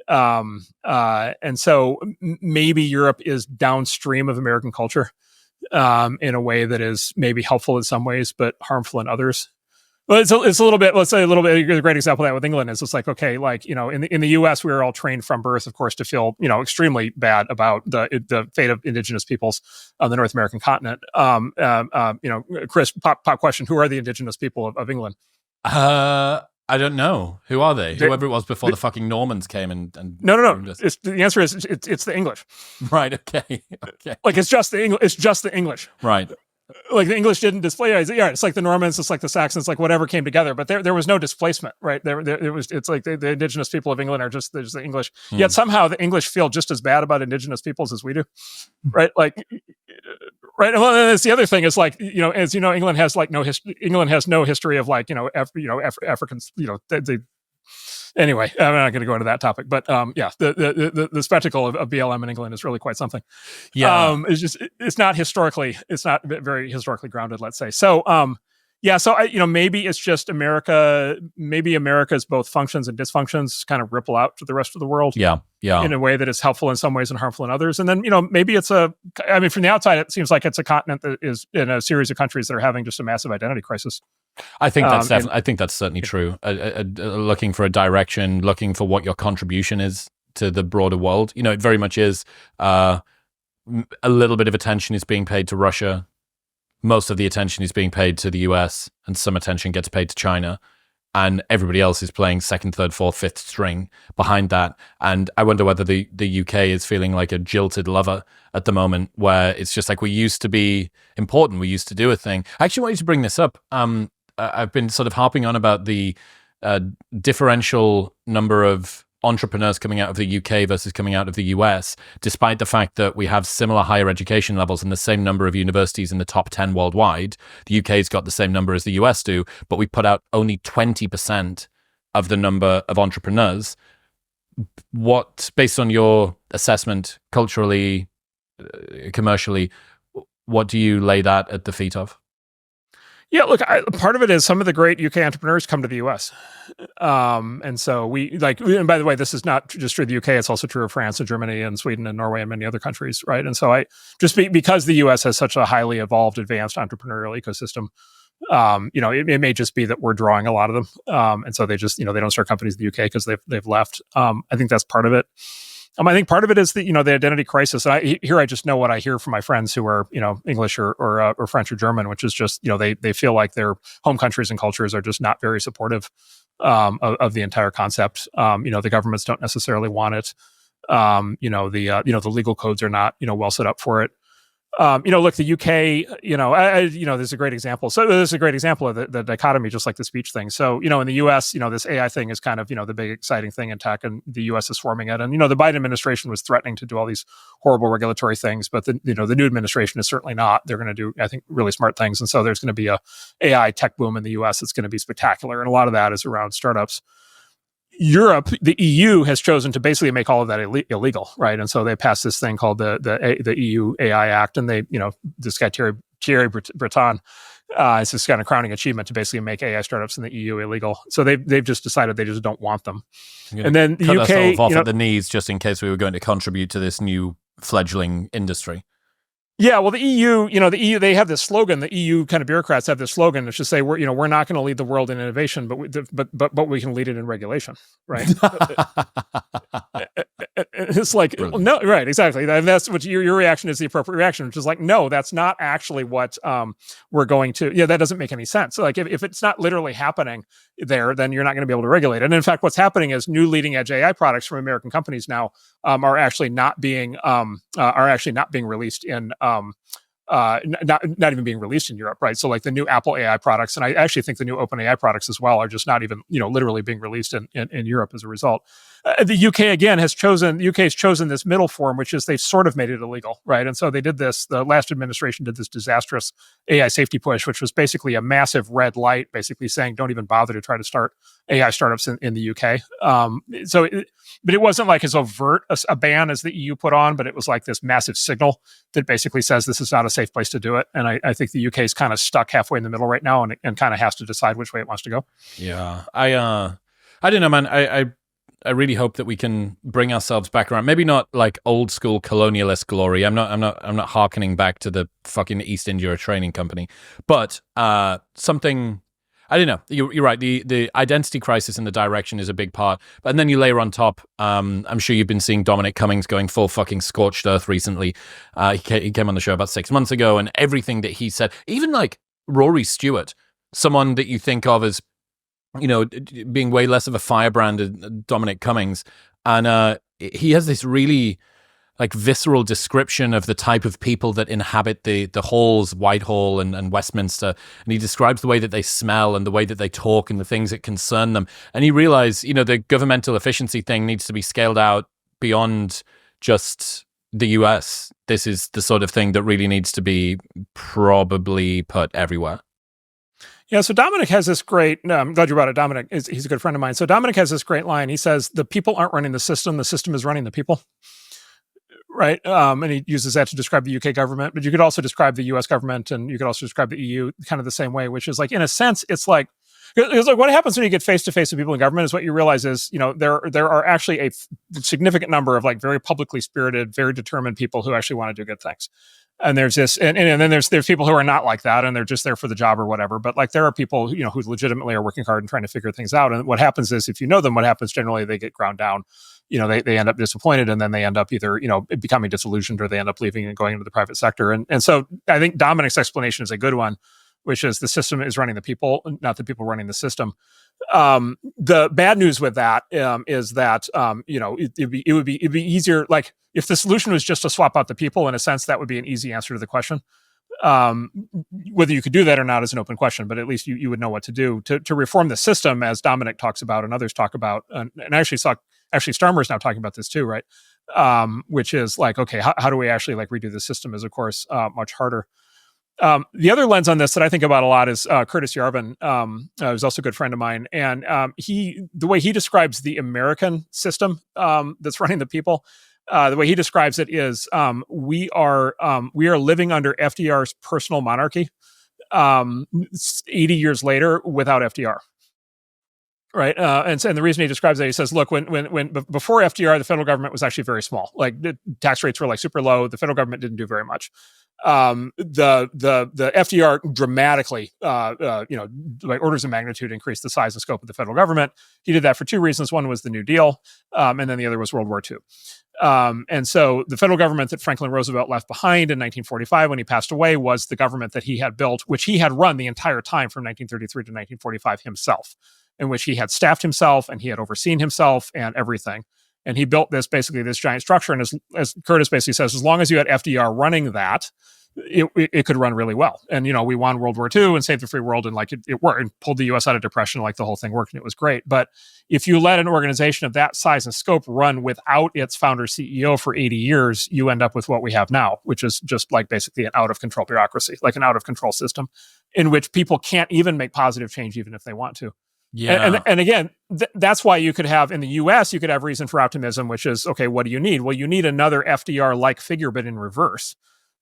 Speaker 2: and so maybe Europe is downstream of American culture in a way that is maybe helpful in some ways but harmful in others. Well, it's a little bit. Let's say a little bit. A great example of that with England is it's like, okay, like in the U.S. we were all trained from birth, of course, to feel extremely bad about the fate of indigenous peoples on the North American continent. Chris, pop question: who are the indigenous people of England?
Speaker 1: I don't know. Who are they? Whoever it was before the fucking Normans came and
Speaker 2: no. The answer is it's the English.
Speaker 1: Right. Okay.
Speaker 2: Like it's just the English. It's just the English.
Speaker 1: Right.
Speaker 2: Like the English didn't displace. Yeah, it's like the Normans, it's like the Saxons, like whatever came together. But there was no displacement, right? It's like the indigenous people of England are just the English. Yet somehow the English feel just as bad about indigenous peoples as we do, right? Like, right. Well, that's the other thing is like as you know, England has like no history. England has no history of like Africans. Anyway, I'm not going to go into that topic, but the spectacle of BLM in England is really quite something.
Speaker 1: Yeah,
Speaker 2: it's not very historically grounded, let's say. So, so maybe it's just America. Maybe America's both functions and dysfunctions kind of ripple out to the rest of the world.
Speaker 1: Yeah.
Speaker 2: In a way that is helpful in some ways and harmful in others. And then maybe it's from the outside, it seems like it's a continent that is in a series of countries that are having just a massive identity crisis.
Speaker 1: I think that's I think that's certainly true. Looking for a direction, looking for what your contribution is to the broader world. It very much is. A little bit of attention is being paid to Russia. Most of the attention is being paid to the US, and some attention gets paid to China. And everybody else is playing second, third, fourth, fifth string behind that. And I wonder whether the UK is feeling like a jilted lover at the moment, where it's just like we used to be important, we used to do a thing. I actually wanted to bring this up. I've been sort of harping on about the differential number of entrepreneurs coming out of the UK versus coming out of the US, despite the fact that we have similar higher education levels and the same number of universities in the top 10 worldwide. The UK's got the same number as the US do, but we put out only 20% of the number of entrepreneurs. What, based on your assessment, culturally, commercially, what do you lay that at the feet of?
Speaker 2: Yeah, look, part of it is some of the great UK entrepreneurs come to the US. And so and by the way, this is not just true of the UK, it's also true of France and Germany and Sweden and Norway and many other countries, right? And so because the US has such a highly evolved, advanced entrepreneurial ecosystem, it may just be that we're drawing a lot of them. And so they just, they don't start companies in the UK because they've left. I think that's part of it. I think part of it is the identity crisis. And I just know what I hear from my friends who are English or French or German, which is just they feel like their home countries and cultures are just not very supportive of the entire concept. The governments don't necessarily want it. The legal codes are not well set up for it. Look, the UK, there's a great example. So there's a great example of the dichotomy, just like the speech thing. So, in the US, this AI thing is kind of, the big exciting thing in tech, and the US is swarming it. And, the Biden administration was threatening to do all these horrible regulatory things, but the new administration is certainly not. They're going to do, I think, really smart things. And so there's going to be a AI tech boom in the US that's going to be spectacular. And a lot of that is around startups. Europe, the EU has chosen to basically make all of that illegal, right? And so they passed this thing called the EU AI Act, and they, this guy Thierry Breton, it's this kind of crowning achievement to basically make AI startups in the EU illegal. So they've just decided they just don't want them. And then the UK
Speaker 1: us off at the knees, just in case we were going to contribute to this new fledgling industry.
Speaker 2: Yeah, well, the EU, they have this slogan. The EU kind of bureaucrats have this slogan, which is say we're not going to lead the world in innovation, but we can lead it in regulation, right? It's like,
Speaker 1: Brilliant.
Speaker 2: no, right, exactly. And that's what your reaction is, the appropriate reaction, which is like, no, that's not actually what we're going to. Yeah, that doesn't make any sense. So like, if it's not literally happening there, then you're not going to be able to regulate it. And in fact, what's happening is new leading edge AI products from American companies now are actually not being released in. Not even being released in Europe, right? So like the new Apple AI products, and I actually think the new OpenAI products as well, are just not even literally being released in Europe as a result. The UK again has chosen this middle form, which is they've sort of made it illegal, right? And so they did this. The last administration did this disastrous AI safety push, which was basically a massive red light, basically saying don't even bother to try to start AI startups in the UK. But it wasn't like as overt a ban as the EU put on, but it was like this massive signal that basically says this is not a safe place to do it. And I think the UK is kind of stuck halfway in the middle right now, and kind of has to decide which way it wants to go.
Speaker 1: Yeah, I don't know, man. I really hope that we can bring ourselves back around. Maybe not like old school colonialist glory. I'm not hearkening back to the fucking East India Training Company, but something. I don't know. You're right. The identity crisis and the direction is a big part. And then you layer on top, I'm sure you've been seeing Dominic Cummings going full fucking scorched earth recently. He came on the show about 6 months ago, and everything that he said, even like Rory Stewart, someone that you think of as, being way less of a firebrand than Dominic Cummings. And he has this really like visceral description of the type of people that inhabit the halls, Whitehall and Westminster. And he describes the way that they smell and the way that they talk and the things that concern them. And he realized, the governmental efficiency thing needs to be scaled out beyond just the US. This is the sort of thing that really needs to be probably put everywhere.
Speaker 2: Yeah, so Dominic has this great, I'm glad you brought it. Dominic, he's a good friend of mine. So Dominic has this great line. He says, the people aren't running the system is running the people. Right. And he uses that to describe the UK government, but you could also describe the US government, and you could also describe the EU kind of the same way, which is like, in a sense, it's like what happens when you get face to face with people in government is what you realize is, there are actually a significant number of like very publicly spirited, very determined people who actually want to do good things. And there's this, and then there's people who are not like that, and they're just there for the job or whatever. But like there are people, who legitimately are working hard and trying to figure things out. And what happens is, if you know them, what happens generally, they get ground down. They end up disappointed, and then they end up either, becoming disillusioned, or they end up leaving and going into the private sector. And so I think Dominic's explanation is a good one, which is the system is running the people, not the people running the system. The bad news with that is that it would be easier. Like if the solution was just to swap out the people, in a sense, that would be an easy answer to the question. Whether you could do that or not is an open question, but at least you would know what to do to reform the system, as Dominic talks about and others talk about. And actually Starmer is now talking about this too, right? Which is like, okay, how do we actually like redo the system is of course much harder. The other lens on this that I think about a lot is Curtis Yarvin, who's also a good friend of mine. And the way he describes the American system that's running the people, the way he describes it is we are living under FDR's personal monarchy 80 years later without FDR. Right. And the reason he describes that, he says, look, when before FDR, the federal government was actually very small. Like the tax rates were like super low. The federal government didn't do very much. The FDR dramatically, like orders of magnitude increased the size and scope of the federal government. He did that for two reasons. One was the New Deal. And then the other was World War II. And so the federal government that Franklin Roosevelt left behind in 1945 when he passed away was the government that he had built, which he had run the entire time from 1933 to 1945 himself, in which he had staffed himself and he had overseen himself and everything. And he built this giant structure. And as Curtis basically says, as long as you had FDR running that, it could run really well. And, we won World War II and saved the free world, and like it worked, and pulled the US out of depression. Like the whole thing worked and it was great. But if you let an organization of that size and scope run without its founder CEO for 80 years, you end up with what we have now, which is just like basically an out of control bureaucracy, like an out of control system in which people can't even make positive change, even if they want to.
Speaker 1: Yeah.
Speaker 2: And again, that's why you could have, in the US, you could have reason for optimism, which is, okay, what do you need? Well, you need another FDR-like figure, but in reverse,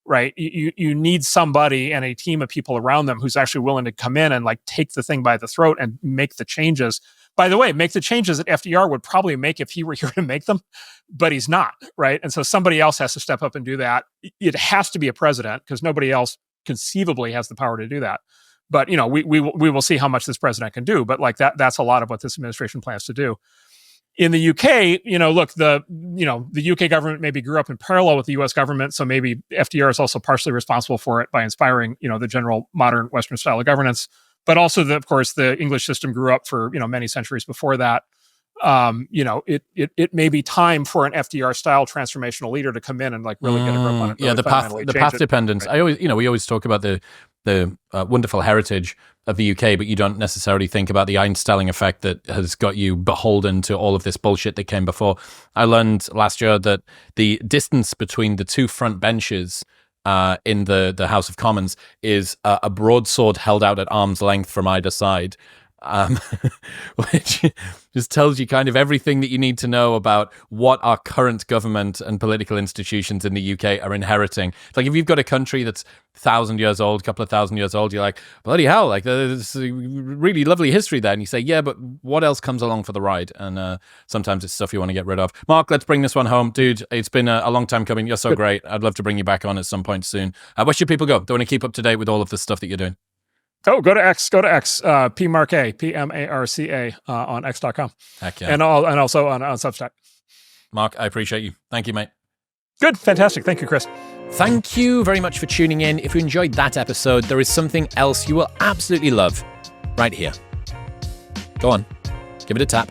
Speaker 2: right? You need somebody and a team of people around them who's actually willing to come in and like take the thing by the throat and make the changes. By the way, make the changes that FDR would probably make if he were here to make them, but he's not, right? And so somebody else has to step up and do that. It has to be a president because nobody else conceivably has the power to do that. But we will see how much this president can do. But like that's a lot of what this administration plans to do. In the UK, look, the UK government maybe grew up in parallel with the US government, so maybe FDR is also partially responsible for it by inspiring, the general modern Western style of governance. But also, of course, the English system grew up for many centuries before that. It may be time for an FDR style transformational leader to come in and like really get a grip on it.
Speaker 1: Yeah,
Speaker 2: really
Speaker 1: the path dependence. Right? We always talk about the wonderful heritage of the UK, but you don't necessarily think about the Einstellung effect that has got you beholden to all of this bullshit that came before. I learned last year that the distance between the two front benches in the House of Commons is a broadsword held out at arm's length from either side. Which just tells you kind of everything that you need to know about what our current government and political institutions in the UK are inheriting. It's like if you've got a country that's 1,000 years old, couple of thousand years old, you're like, bloody hell, like there's a really lovely history there. And you say, yeah, but what else comes along for the ride? And sometimes it's stuff you want to get rid of. Mark, let's bring this one home. Dude, it's been a long time coming. You're so great. I'd love to bring you back on at some point soon. Where should people go? They want to keep up to date with all of the stuff that you're doing.
Speaker 2: Oh, go to X, PMarca, PMARCA on X.com.
Speaker 1: Heck yeah.
Speaker 2: And also on Substack.
Speaker 1: Mark, I appreciate you. Thank you, mate.
Speaker 2: Good. Fantastic. Thank you, Chris.
Speaker 1: Thank you very much for tuning in. If you enjoyed that episode, there is something else you will absolutely love right here. Go on. Give it a tap.